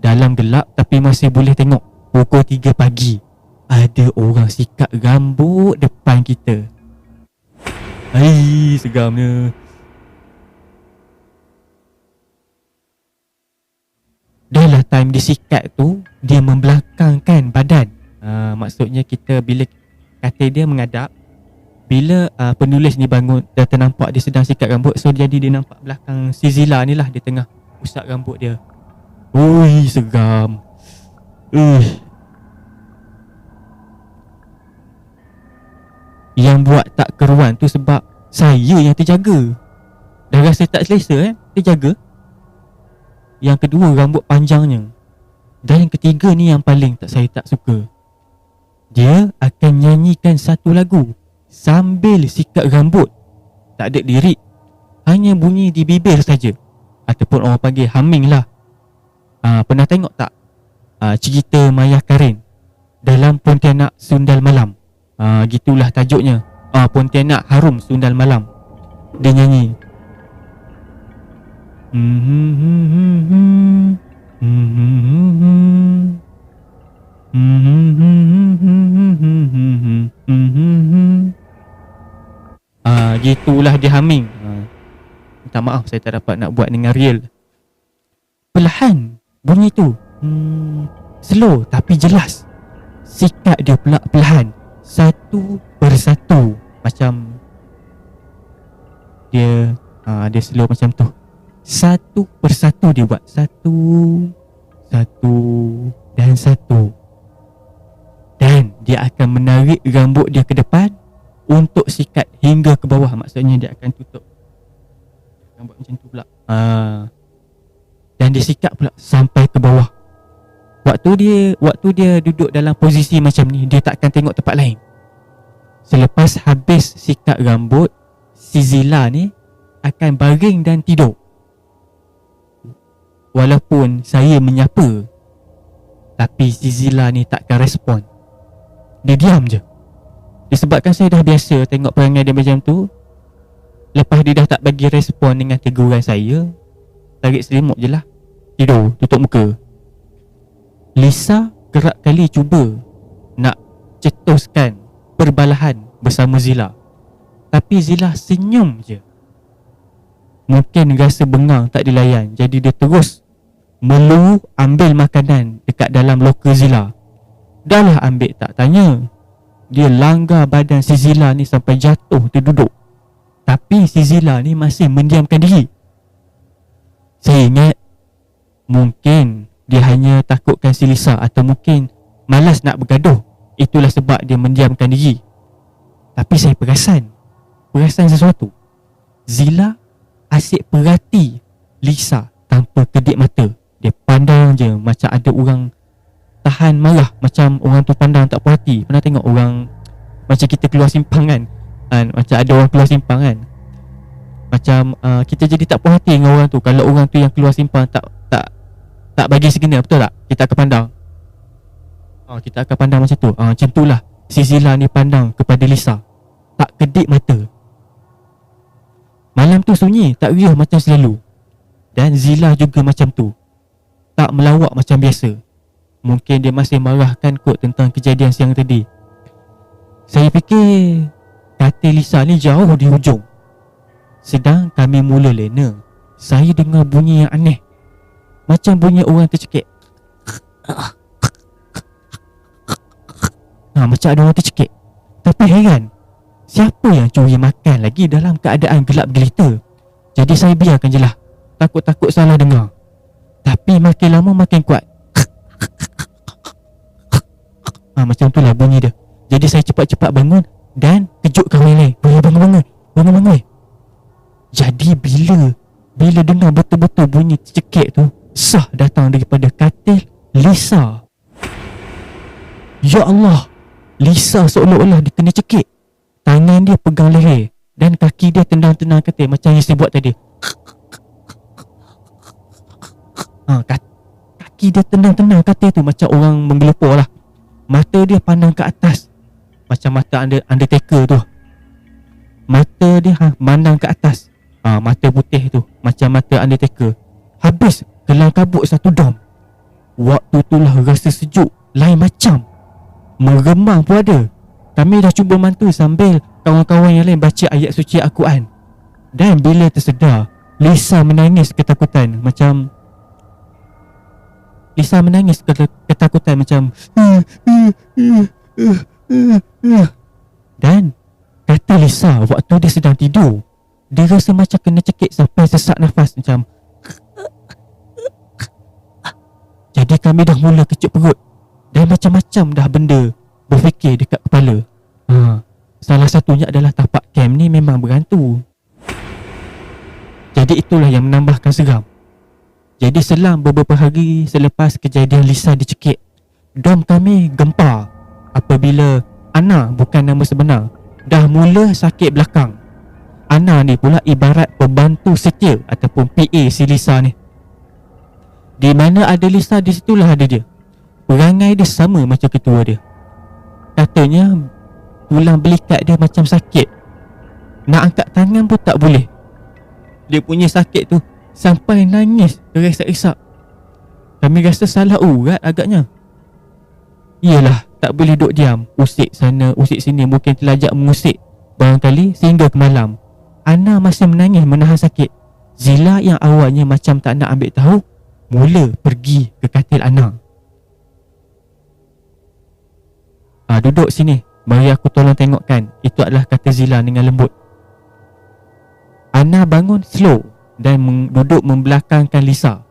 dalam gelap tapi masih boleh tengok, pukul 3 pagi ada orang sikat rambut depan kita. Segamnya. Dah time disikat tu, dia membelakangkan badan. Maksudnya kita bila katil dia mengadap, bila penulis ni bangun, dah ternampak dia sedang sikat rambut, so jadi dia nampak belakang si Zila ni lah, dia tengah usap rambut dia. Ui, seram. Yang buat tak keruan tu sebab saya yang terjaga. Dah rasa tak selesa terjaga. Yang kedua, rambut panjangnya. Dan yang ketiga ni yang paling saya tak suka. Dia akan nyanyikan satu lagu sambil sikat rambut. Tak ada lirik, hanya bunyi di bibir saja, ataupun orang panggil humming lah. Pernah tengok tak cerita Maya Karin dalam Pontianak Sundal Malam? Gitulah tajuknya. Pontianak Harum Sundal Malam. Dia nyanyi. Gitulah dia humming. Minta maaf saya tak dapat nak buat dengan real. Perlahan bunyi tu. Slow tapi jelas. Sikat dia pula perlahan, satu persatu. Macam dia slow macam tu. Satu persatu dia buat. Satu dan satu. Dan dia akan menarik rambut dia ke depan untuk sikat hingga ke bawah. Maksudnya dia akan tutup rambut macam tu pula. Dan dia sikat pula sampai ke bawah. Waktu dia duduk dalam posisi macam ni, dia takkan tengok tempat lain. Selepas habis sikat rambut, si Zila ni akan baring dan tidur. Walaupun saya menyapa, tapi si Zila ni takkan respon. Dia diam je. Disebabkan saya dah biasa tengok perangai dia macam tu. Lepas dia dah tak bagi respon dengan teguran saya, tarik selimut je lah, tidur, tutup muka. Lisa kerap kali cuba nak cetuskan perbalahan bersama Zila, tapi Zila senyum je. Mungkin rasa bengang tak dilayan, jadi dia terus meluru ambil makanan dekat dalam loker Zila. Dah lah ambil tak tanya, dia langgar badan si Zila ni sampai jatuh terduduk. Tapi si Zila ni masih mendiamkan diri. Saya ingat mungkin dia hanya takutkan si Lisa, atau mungkin malas nak bergaduh. Itulah sebab dia mendiamkan diri. Tapi saya perasan sesuatu. Zila asyik perhati Lisa tanpa kedip mata. Dia pandang je macam ada orang tahan marah, macam orang tu pandang tak puas hati. Pernah tengok orang macam kita keluar simpang kan? Macam ada orang keluar simpang kan? Macam kita jadi tak puas hati dengan orang tu. Kalau orang tu yang keluar simpang tak bagi segena, betul tak? Kita akan pandang. Kita akan pandang macam tu. Macam tu lah si Zila ni pandang kepada Lisa, tak kedip mata. Malam tu sunyi, tak riuh macam selalu. Dan Zila juga macam tu, tak melawak macam biasa. Mungkin dia masih marahkan kot tentang kejadian siang tadi. Saya fikir katil Lisa ni jauh di hujung. Sedang kami mula lena, saya dengar bunyi yang aneh, macam bunyi orang tercekik. Macam ada orang tercekik. Tapi heran, siapa yang curi makan lagi dalam keadaan gelap gelita? Jadi saya biarkan je lah, takut-takut salah dengar. Tapi makin lama makin kuat. Macam tu lah bunyi dia. Jadi saya cepat-cepat bangun dan kejutkan orang lain. Bangun. Jadi bila dengar betul-betul bunyi tercekik tu, sah datang daripada katil Lisa. Ya Allah, Lisa seolah-olah dia kena cekik. Tangan dia pegang leher dan kaki dia tendang-tendang katil macam yang saya buat tadi. Kaki dia tendang-tendang katil tu macam orang menggelupur lah. Mata dia pandang ke atas, macam mata Undertaker tu. Mata dia pandang ke atas. Mata putih tu macam mata Undertaker. Habis kelang kabut satu dom. Waktu tu lah rasa sejuk lain macam. Meremang pun ada. Kami dah cuba mantu sambil kawan-kawan yang lain baca ayat suci Al-Quran. Dan bila tersedar, Lisa menangis ketakutan. Dan kata Lisa, waktu dia sedang tidur, dia rasa macam kena cekik sampai sesak nafas macam. Jadi kami dah mula kecut perut dan macam-macam dah benda berfikir dekat kepala. Salah satunya adalah tapak camp ni memang berhantu. Jadi itulah yang menambahkan seram. Jadi selang beberapa hari selepas kejadian Lisa dicekik, dom kami gempar apabila Ana, bukan nama sebenar, dah mula sakit belakang. Ana ni pula ibarat pembantu setia ataupun PA si Lisa ni. Di mana ada Lisa, di situlah ada dia. Perangai dia sama macam ketua dia. Katanya tulang belikat dia macam sakit. Nak angkat tangan pun tak boleh. Dia punya sakit tu sampai nangis terisak-isak. Kami rasa salah urat agaknya. Iyalah, tak boleh duduk diam. Usik sana, usik sini, mungkin terlajak mengusik barangkali sehingga ke malam. Ana masih menangis menahan sakit. Zila yang awalnya macam tak nak ambil tahu, mula pergi ke katil Ana. Duduk sini, mari aku tolong tengokkan. Itu adalah kata Zila dengan lembut. Ana bangun slow dan duduk membelakangkan Lisa.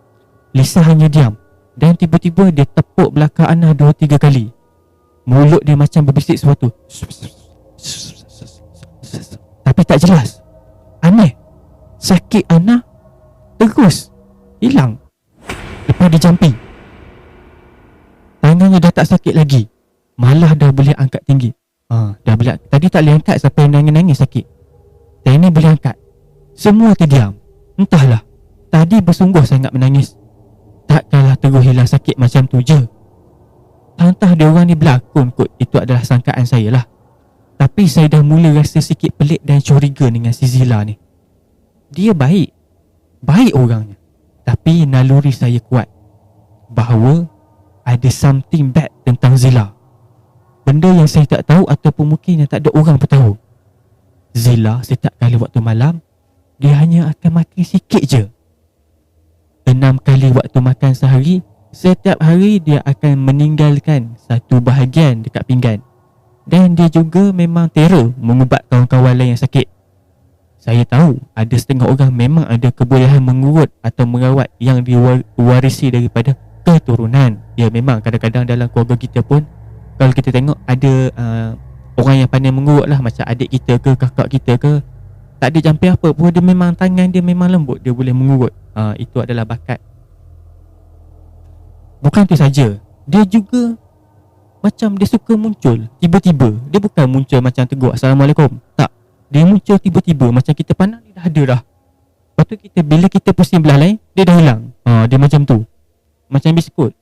Lisa hanya diam dan tiba-tiba dia tepuk belakang Ana 2-3 kali. Mulut dia macam berbisik sesuatu, tapi tak jelas. Aneh, sakit Ana terus hilang. Lepas dia jumping, tangannya dah tak sakit lagi, malah dah boleh angkat tinggi. Dah boleh. Tadi tak boleh angkat sampai nangis-nangis sakit. Dan ini boleh angkat. Semua terdiam. Entahlah, tadi bersungguh sangat menangis. Takkanlah terus hilang sakit macam tu je. Entah dia orang ni berlakon kot. Itu adalah sangkaan saya lah. Tapi saya dah mula rasa sikit pelik dan curiga dengan si Zila ni. Dia baik orangnya, tapi naluri saya kuat bahawa ada something bad tentang Zila. Benda yang saya tak tahu ataupun mungkin yang tak ada orang pun tahu. Zila setiap kali waktu malam, dia hanya akan makan sikit je. 6 kali waktu makan sehari, setiap hari dia akan meninggalkan satu bahagian dekat pinggan. Dan dia juga memang terror mengubat kawan-kawan lain yang sakit. Saya tahu ada setengah orang memang ada kebolehan mengurut atau merawat yang diwarisi daripada keturunan. Ya, memang kadang-kadang dalam keluarga kita pun, kalau kita tengok ada orang yang pandai mengurut lah, macam adik kita ke kakak kita ke, tak ada jampi apa pun, dia memang tangan dia memang lembut, dia boleh mengurut. Itu adalah bakat. Bukan tu saja, dia juga macam dia suka muncul tiba-tiba. Dia bukan muncul macam tegur Assalamualaikum, tak. Dia muncul tiba-tiba, macam kita pandang dia dah ada dah. Lepas tu bila kita pusing belah lain, dia dah hilang. Dia macam tu, macam biskut.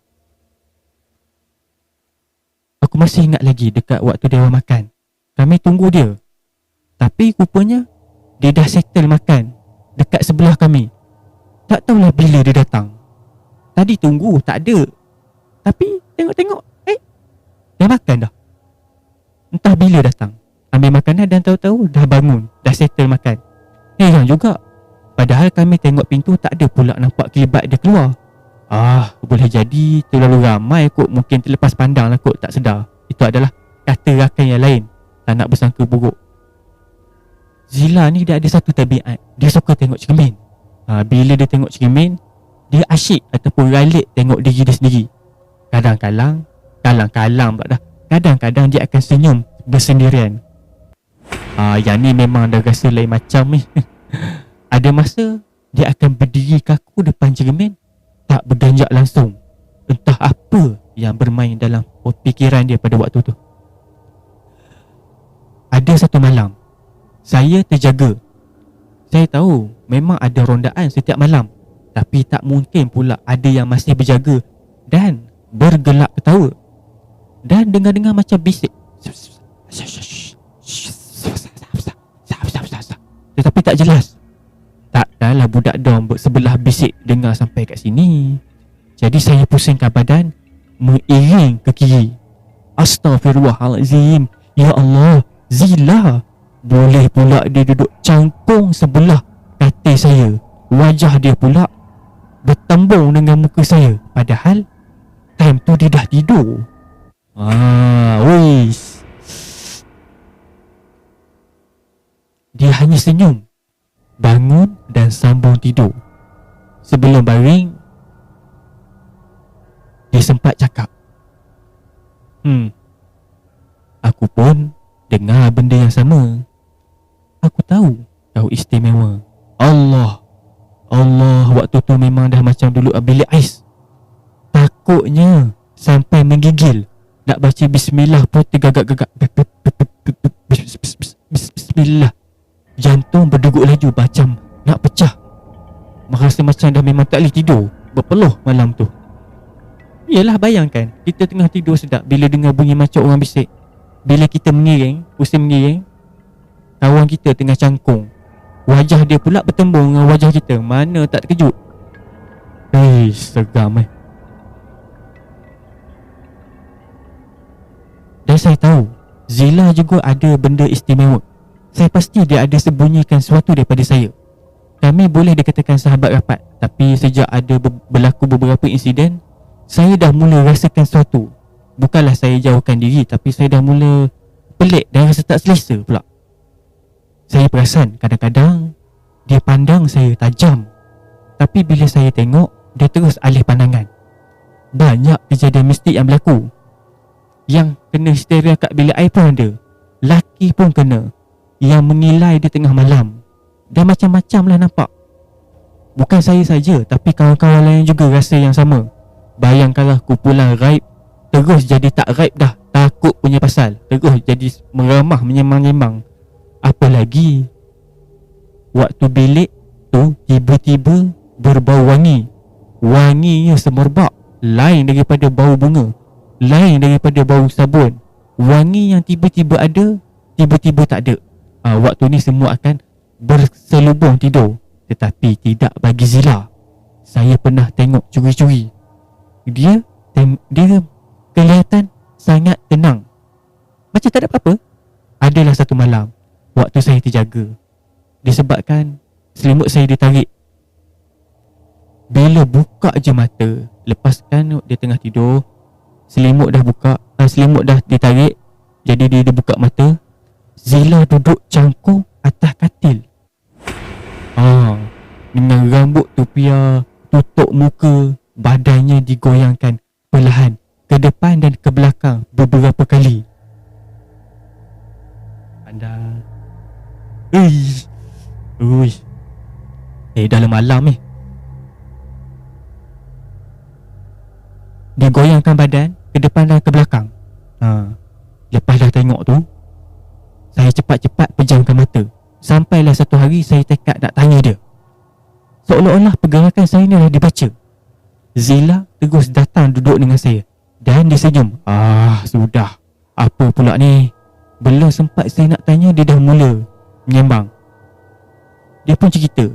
Aku masih ingat lagi dekat waktu dia orang makan, kami tunggu dia, tapi rupanya dia dah settle makan dekat sebelah kami. Tak tahulah bila dia datang. Tadi tunggu tak ada, tapi tengok-tengok dia makan dah. Entah bila datang, ambil makanan dan tahu-tahu dah bangun, dah settle makan. Heran juga, padahal kami tengok pintu tak ada pula nampak kelibat dia keluar. Boleh jadi terlalu ramai kot, mungkin terlepas pandang lah kot, tak sedar. Itu adalah kata rakan yang lain, tak nak bersangka buruk. Zila ni dia ada satu tabiat, dia suka tengok cermin. Bila dia tengok cermin, dia asyik ataupun ralik tengok diri dia sendiri. Kadang-kadang pula dah, kadang-kadang dia akan senyum bersendirian. Yang ni memang dah rasa lain macam ni. Ada masa dia akan berdiri kaku depan cermin, tak berganjak langsung. Entah apa yang bermain dalam fikiran dia pada waktu tu. Ada satu malam, saya terjaga. Saya tahu memang ada rondaan setiap malam, tapi tak mungkin pula ada yang masih berjaga dan bergelak ketawa dan dengar-dengar macam bisik, tetapi tak jelas. Takkanlah budak dom sebelah bisik dengar sampai kat sini. Jadi saya pusingkan badan, mengiring ke kiri. Astaghfirullahalazim. Ya Allah, Zila. Boleh pula dia duduk cangkung sebelah katil saya. Wajah dia pula bertembung dengan muka saya, padahal time tu dia dah tidur. Wis. Dia hanya senyum, bangun dan sambung tidur. Sebelum baring, dia sempat cakap, aku pun dengar benda yang sama. Aku tahu kau istimewa. Allah, waktu tu memang dah macam dulu bilik ais. Takutnya sampai menggigil. Nak baca bismillah pun tergagak-gagak. Bismillah. Jantung berdegup laju macam nak pecah. Merasa macam dah memang tak boleh tidur, berpeluh malam tu. Yelah, bayangkan kita tengah tidur sedap bila dengar bunyi macam orang bisik. bila kita mengiring, pusing mengiring, kawan kita tengah cangkung, wajah dia pula bertembung dengan wajah kita. Mana tak terkejut? Seram Dan saya tahu Zila juga ada benda istimewa. Saya pasti dia ada sembunyikan sesuatu daripada saya. Kami boleh dikatakan sahabat rapat, tapi sejak ada berlaku beberapa insiden, saya dah mula rasakan sesuatu. Bukanlah saya jauhkan diri, tapi saya dah mula pelik dan rasa tak selesa pula. Saya perasan kadang-kadang dia pandang saya tajam, tapi bila saya tengok, dia terus alih pandangan. Banyak kejadian mistik yang berlaku. Yang kena histeria kat bilik air pun ada. Laki pun kena, yang mengilai di tengah malam. Dan macam-macam lah nampak. Bukan saya saja, tapi kawan-kawan lain juga rasa yang sama. Bayangkanlah kumpulan raib terus jadi tak raib dah, takut punya pasal, terus jadi meramah, menyemang-nyemang. Apa lagi, waktu bilik tu tiba-tiba berbau wangi. Wanginya semerbak, lain daripada bau bunga, lain daripada bau sabun. Wangi yang tiba-tiba ada, tiba-tiba tak ada. Waktu ni semua akan berselubung tidur. Tetapi tidak bagi Zila. Saya pernah tengok curi-curi. Dia kelihatan sangat tenang, macam tak ada apa-apa. Adalah satu malam, waktu saya terjaga, disebabkan selimut saya ditarik. Bila buka je mata, lepaskan dia tengah tidur, selimut dah ditarik. Jadi dia buka mata, Zila duduk cangkung atas katil. Dengan rambut tupiah, tutup muka, badannya digoyangkan perlahan ke depan dan ke belakang beberapa kali. Anda dalam malam ni dia goyangkan badan ke depan dan ke belakang. Lepas dah tengok tu, saya cepat-cepat pejamkan mata. Sampailah satu hari saya tekad nak tanya dia. Seolah-olah pergerakan saya ni dah dibaca. Zila terus datang duduk dengan saya dan dia senyum. Sudah. Apa pula ni? Belum sempat saya nak tanya, dia dah mula menyembang. Dia pun cerita,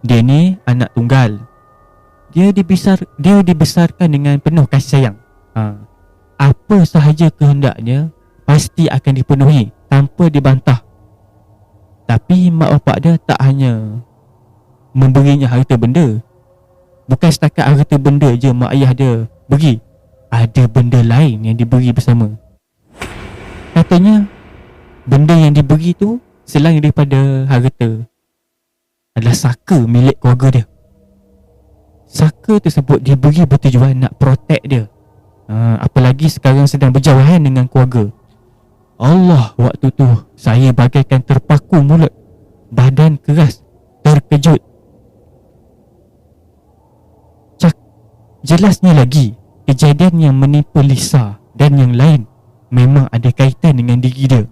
dia ni anak tunggal. Dia dibesarkan dengan penuh kasih sayang. Apa sahaja kehendaknya pasti akan dipenuhi tanpa dibantah. Tapi mak bapak dia tak hanya memberinya harta benda. Bukan setakat harta benda je mak ayah dia beri. Ada benda lain yang diberi bersama. Katanya benda yang diberi tu selain daripada harta adalah saka milik keluarga dia. Saka tersebut diberi bertujuan nak protect dia. Apalagi sekarang sedang berjauhan dengan keluarga. Allah, waktu tu saya bagaikan terpaku mulut, badan keras, terkejut. Jelasnya lagi, kejadian yang menimpa Lisa dan yang lain memang ada kaitan dengan diri dia.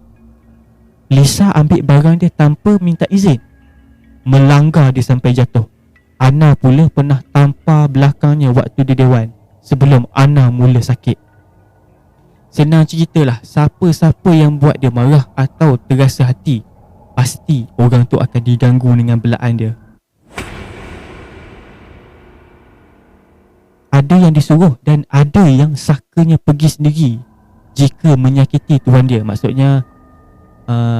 Lisa ambil barang dia tanpa minta izin, melanggar dia sampai jatuh. Ana pula pernah tampar belakangnya waktu di dewan sebelum Ana mula sakit. Senang ceritalah, siapa-siapa yang buat dia marah atau terasa hati, pasti orang tu akan diganggu dengan belaan dia. Ada yang disuruh dan ada yang sakanya pergi sendiri jika menyakiti tuan dia. Maksudnya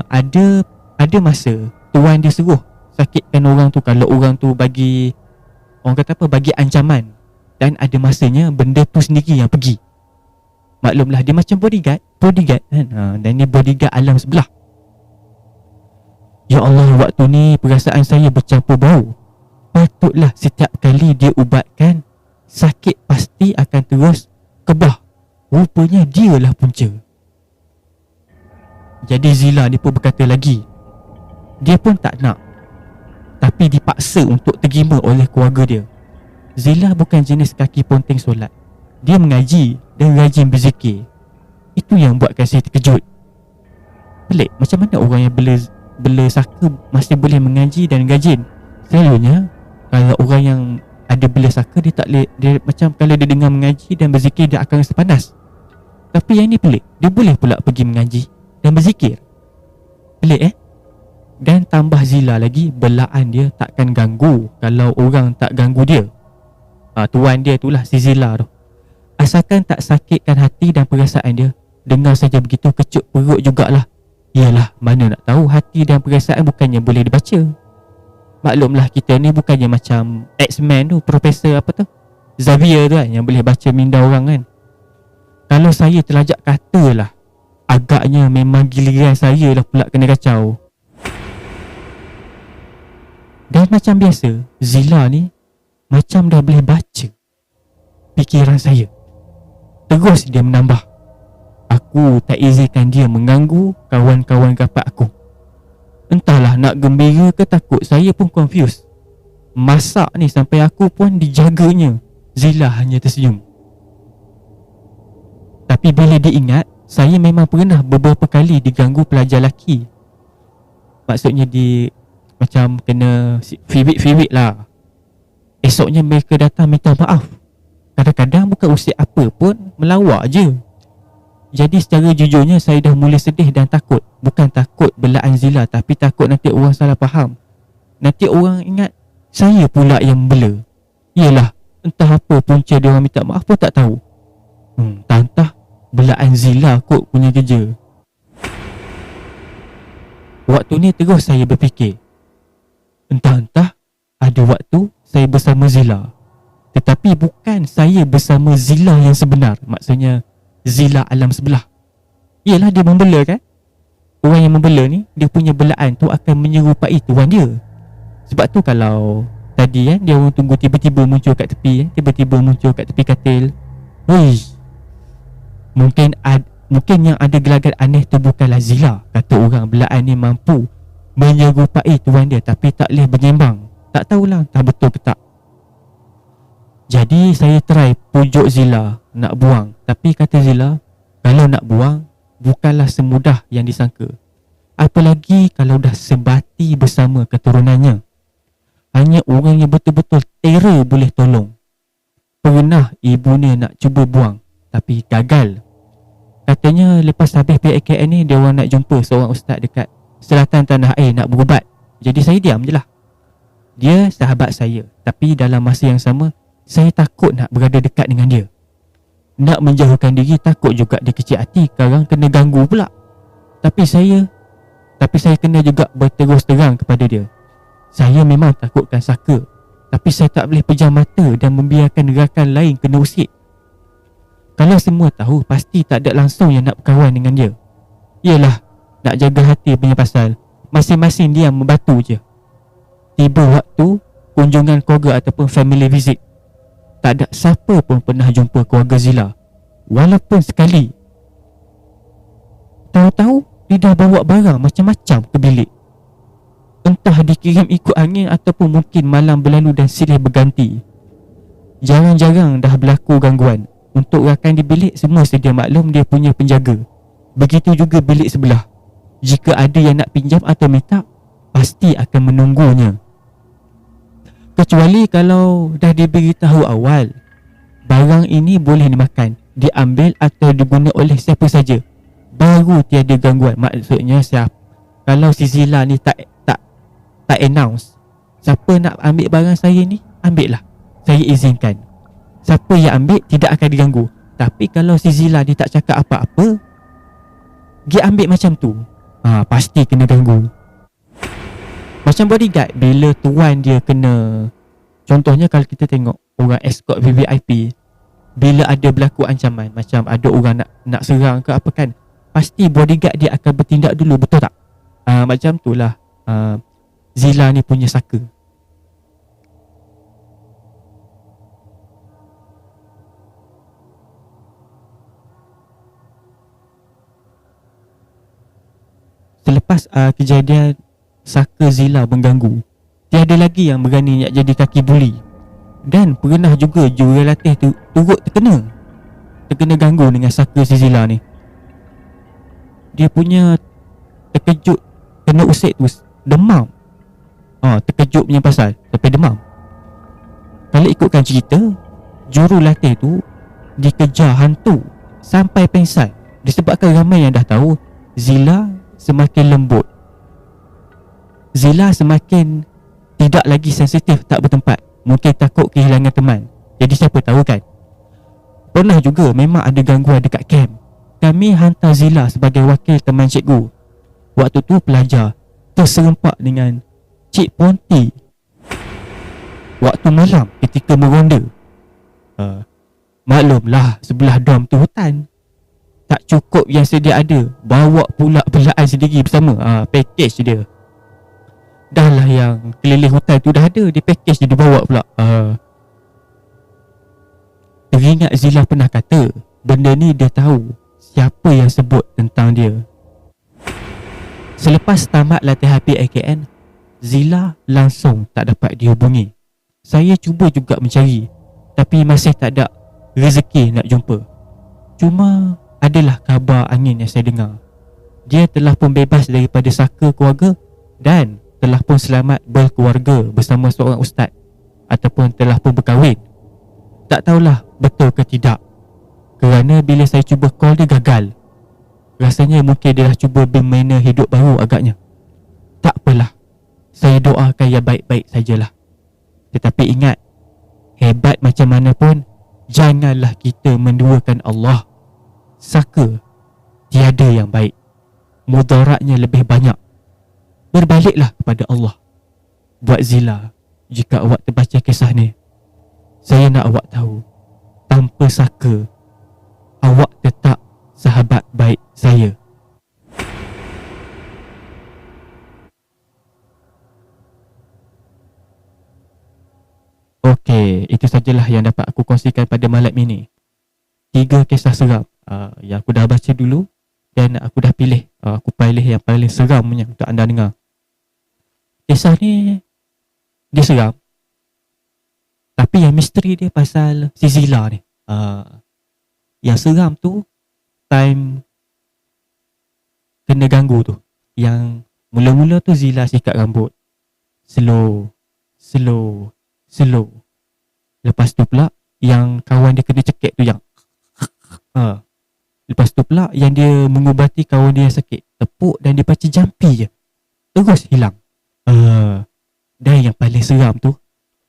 ada masa tuan dia suruh sakitkan orang tu kalau orang tu bagi, orang kata apa, bagi ancaman. Dan ada masanya benda tu sendiri yang pergi. Maklumlah dia macam bodyguard kan. Dan ni bodyguard alam sebelah. Ya Allah, waktu ni perasaan saya bercampur bau. Patutlah setiap kali dia ubatkan, sakit pasti akan terus kebah. Rupanya dialah punca. Jadi Zila ni pun berkata lagi, dia pun tak nak, tapi dipaksa untuk terima oleh keluarga dia. Zila bukan jenis kaki ponteng solat. Dia mengaji dan rajin berzikir. Itu yang buatkan saya terkejut. Pelik, macam mana orang yang bela saka masih boleh mengaji dan rajin? Selalunya kalau orang yang ada bela saka, dia tak boleh, dia macam kalau dia dengar mengaji dan berzikir, dia akan rasa panas. Tapi yang ni pelik, dia boleh pula pergi mengaji dan berzikir. Pelik Dan tambah Zila lagi, belaan dia takkan ganggu kalau orang tak ganggu dia. Tuan dia itulah si Zila tu. Asalkan tak sakitkan hati dan perasaan dia, dengar saja begitu kecut perut jugalah. Yalah, mana nak tahu hati dan perasaan bukannya boleh dibaca. Maklumlah kita ni bukannya macam X-Men tu, Profesor apa tu, Xavier tu kan, yang boleh baca minda orang kan. Kalau saya terlajak katalah, agaknya memang giliran saya lah pula kena kacau. Dan macam biasa, Zila ni macam dah boleh baca fikiran saya. Terus dia menambah, aku tak izinkan dia mengganggu kawan-kawan rapat aku. Entahlah nak gembira ke takut, saya pun confused. Masak ni sampai aku pun dijaganya. Zila hanya tersenyum. Tapi bila dia ingat, saya memang pernah beberapa kali diganggu pelajar lelaki. Maksudnya macam kena fiwik lah. Esoknya mereka datang minta maaf. Kadang-kadang bukan usik apa pun, melawak je. Jadi secara jujurnya saya dah mula sedih dan takut. Bukan takut belaan Zila, tapi takut nanti orang salah faham. Nanti orang ingat saya pula yang membela. Yelah, entah apa punca dia orang minta maaf pun tak tahu. Entah belaan Zila kot punya kerja. Waktu ni terus saya berfikir, entah ada waktu saya bersama Zila, tetapi bukan saya bersama Zila yang sebenar. Maksudnya Zila alam sebelah. Yelah, dia membela kan. Orang yang membela ni, dia punya belaan tu akan menyerupai tuan dia. Sebab tu kalau tadi dia orang tunggu tiba-tiba muncul kat tepi, tiba-tiba muncul kat tepi katil. Mungkin yang ada gelagat aneh tu bukanlah Zila. Kata orang belaan ni mampu menyerupai tuan dia, tapi tak boleh bernyembang. Tak tahulah entah betul ke tak. Jadi saya try pujuk Zila nak buang. Tapi kata Zila, kalau nak buang bukanlah semudah yang disangka. Apalagi kalau dah sebati bersama keturunannya. Hanya orang yang betul-betul terror boleh tolong. Pernah ibunya nak cuba buang, tapi gagal. Katanya lepas habis PKN ni, dia orang nak jumpa seorang ustaz dekat selatan tanah air nak berubat. Jadi saya diam je lah. Dia sahabat saya, tapi dalam masa yang sama, saya takut nak berada dekat dengan dia. Nak menjauhkan diri, takut juga dia kecil hati, sekarang kena ganggu pula. Tapi saya kena juga berterus terang kepada dia. Saya memang takutkan saka, tapi saya tak boleh pejam mata dan membiarkan rakan lain kena usik. Kalau semua tahu, pasti tak ada langsung yang nak berkawan dengan dia. Yelah, nak jaga hati punya pasal, masing-masing dia membatu je. Tiba waktu kunjungan keluarga ataupun family visit, tak ada siapa pun pernah jumpa keluarga Zila, walaupun sekali. Tahu-tahu dia dah bawa barang macam-macam ke bilik. Entah dikirim ikut angin ataupun mungkin malam berlalu dan silih berganti. Jarang-jarang dah berlaku gangguan. Untuk rakan di bilik semua sedia maklum dia punya penjaga. Begitu juga bilik sebelah. Jika ada yang nak pinjam atau minta, pasti akan menunggunya. Kecuali kalau dah diberitahu awal, barang ini boleh dimakan, diambil atau diguna oleh siapa saja, baru tiada gangguan. Maksudnya kalau si Zila ni tak announce, siapa nak ambil barang saya ni, ambil lah, saya izinkan. Siapa yang ambil tidak akan diganggu. Tapi kalau si Zila dia tak cakap apa-apa, dia ambil macam tu, pasti kena ganggu. Macam bodyguard, bila tuan dia kena, contohnya kalau kita tengok orang escort VVIP, bila ada berlaku ancaman, macam ada orang nak serang ke apa kan, pasti bodyguard dia akan bertindak dulu, betul tak? Macam tu lah Zila ni punya saka. Selepas kejadian saka Zila mengganggu, tiada lagi yang berani nak jadi kaki buli. Dan pernah juga jurulatih tu turut terkena ganggu dengan saka si Zila ni. Dia punya terkejut kena usik tu demam. Terkejut punya pasal sampai demam. Kalau ikutkan cerita, jurulatih tu dikejar hantu sampai pengsan. Disebabkan ramai yang dah tahu Zila semakin lembut, Zila semakin tidak lagi sensitif, tak bertempat. Mungkin takut kehilangan teman. Jadi siapa tahu kan. Pernah juga memang ada gangguan dekat camp. Kami hantar Zila sebagai wakil teman cikgu. Waktu tu pelajar terserempak dengan Cik Ponti waktu malam ketika meronda. Maklumlah sebelah dom tu hutan. Tak cukup yang sedia ada, bawa pula belaan sendiri bersama. Package dia. Dah lah yang keliling hutan tu dah ada, dia package dia dibawa pula. Teringat Zila pernah kata benda ni dia tahu siapa yang sebut tentang dia. Selepas tamat latihan PAKN, Zila langsung tak dapat dihubungi. Saya cuba juga mencari, tapi masih tak ada rezeki nak jumpa. Cuma adalah khabar angin yang saya dengar. Dia telah pun bebas daripada saka keluarga dan telah pun selamat berkeluarga bersama seorang ustaz, ataupun telah pun berkahwin. Tak tahulah betul ke tidak, kerana bila saya cuba call dia gagal. Rasanya mungkin dia dah cuba bermaina hidup baru agaknya. Tak apalah, saya doakan yang baik-baik sajalah. Tetapi ingat, hebat macam mana pun, janganlah kita menduakan Allah. Saka tiada yang baik, mudaratnya lebih banyak. Berbaliklah kepada Allah. Buat Zila, jika awak terbaca kisah ni, saya nak awak tahu, tanpa saka, awak tetap sahabat baik saya. Okey, itu sajalah yang dapat aku kongsikan pada malam ini. 3 kisah seram yang aku dah baca dulu, dan aku dah pilih, aku pilih yang paling seramnya untuk anda dengar. Kisah ni dia seram, tapi yang misteri dia pasal si Zila ni. Yang seram tu time kena ganggu tu. Yang mula-mula tu Zila sikat rambut slow. Lepas tu pula yang kawan dia kena cekik tu yang lepas tu pula yang dia mengubati kawan dia yang sakit, tepuk dan dia baca jampi je, terus hilang. Dan yang paling seram tu,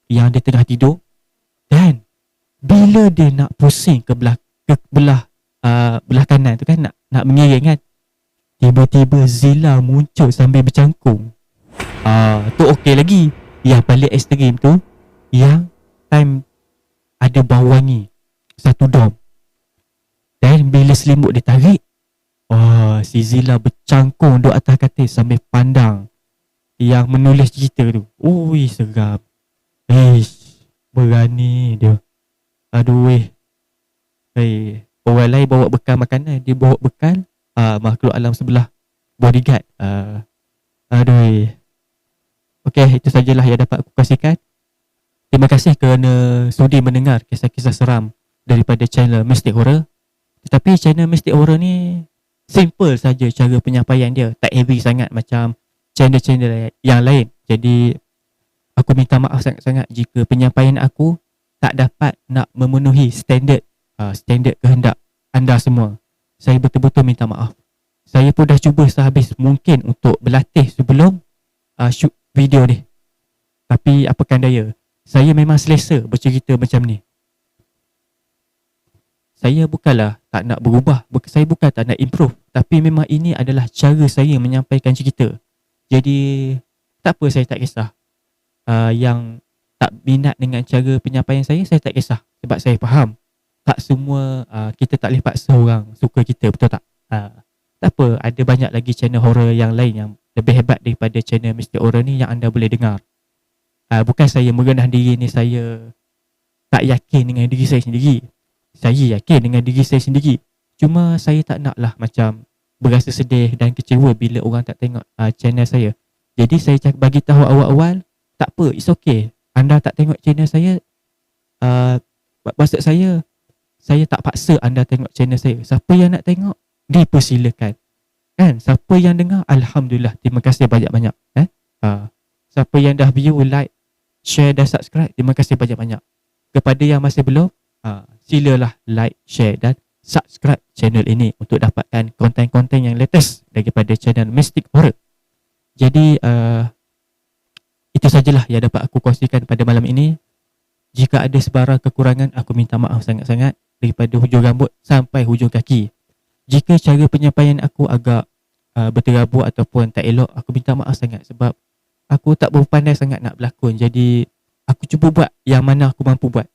yang dia tengah tidur, dan bila dia nak pusing ke belah kanan tu kan, nak mengiring kan, tiba-tiba Zila muncul sambil bercangkung. Tu okey lagi. Yang paling ekstrim tu, yang time ada bau wangi satu dom, dan bila selimut ditarik, si Zila bercangkung duduk atas katil sambil pandang yang menulis cerita tu. Ui, seram. Berani dia. Aduh orang lain bawa bekal makanan, dia bawa bekal makhluk alam sebelah, bodyguard. Aduh. Okey, itu sajalah yang dapat aku kongsikan. Terima kasih kerana sudi mendengar kisah-kisah seram daripada channel Mystic Horror. Tetapi channel Mystic Horror ni simple saja cara penyampaian dia, tak heavy sangat macam channel-channel yang lain. Jadi aku minta maaf sangat-sangat jika penyampaian aku tak dapat nak memenuhi standard kehendak anda semua. Saya betul-betul minta maaf. Saya pun dah cuba sehabis mungkin untuk berlatih sebelum shoot video ni, tapi apakan daya, saya memang selesa bercerita macam ni. Saya bukanlah tak nak berubah, saya bukan tak nak improve, tapi memang ini adalah cara saya menyampaikan cerita. Jadi tak apa, saya tak kisah. Yang tak minat dengan cara penyampaian saya tak kisah, sebab saya faham tak semua kita tak boleh paksa orang suka kita, betul tak? Tak apa, ada banyak lagi channel horror yang lain yang lebih hebat daripada channel Mystic Horror ni yang anda boleh dengar. Bukan saya merendah diri ni, saya tak yakin dengan diri saya sendiri. Saya yakin dengan diri saya sendiri. Cuma saya tak naklah macam berasa sedih dan kecewa bila orang tak tengok channel saya. Jadi saya bagi tahu awal-awal, tak apa, it's okay. Anda tak tengok channel saya, maksud saya tak paksa anda tengok channel saya. Siapa yang nak tengok, dipersilakan. Kan? Siapa yang dengar, alhamdulillah, terima kasih banyak-banyak. Siapa yang dah view, like, share dan subscribe, terima kasih banyak-banyak. Kepada yang masih belum, silalah like, share dan subscribe channel ini untuk dapatkan konten-konten yang latest daripada channel Mystic Horror. Jadi itu sajalah yang dapat aku kongsikan pada malam ini. Jika ada sebarang kekurangan, aku minta maaf sangat-sangat daripada hujung rambut sampai hujung kaki. Jika cara penyampaian aku agak berterabur ataupun tak elok, aku minta maaf sangat sebab aku tak berpandai sangat nak berlakon. Jadi aku cuba buat yang mana aku mampu buat.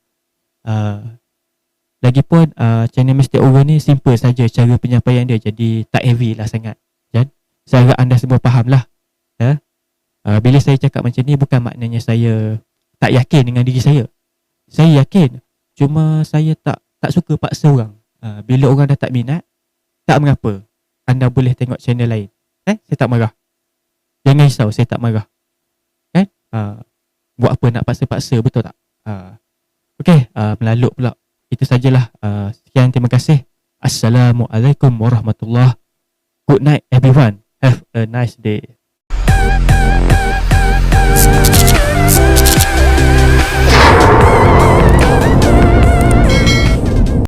Lagipun channel Mystic Horror ni simple saja cara penyampaian dia, jadi tak heavy lah sangat. Dan saya harap anda semua faham lah. Bila saya cakap macam ni bukan maknanya saya tak yakin dengan diri saya. Saya yakin, cuma saya tak suka paksa orang. Bila orang dah tak minat, tak mengapa, anda boleh tengok channel lain. Saya tak marah. Jangan risau, saya tak marah. Buat apa nak paksa-paksa, betul tak? Okey, melalut pula. Itu sajalah. Sekian, terima kasih. Assalamualaikum warahmatullahi. Good night everyone. Have a nice day.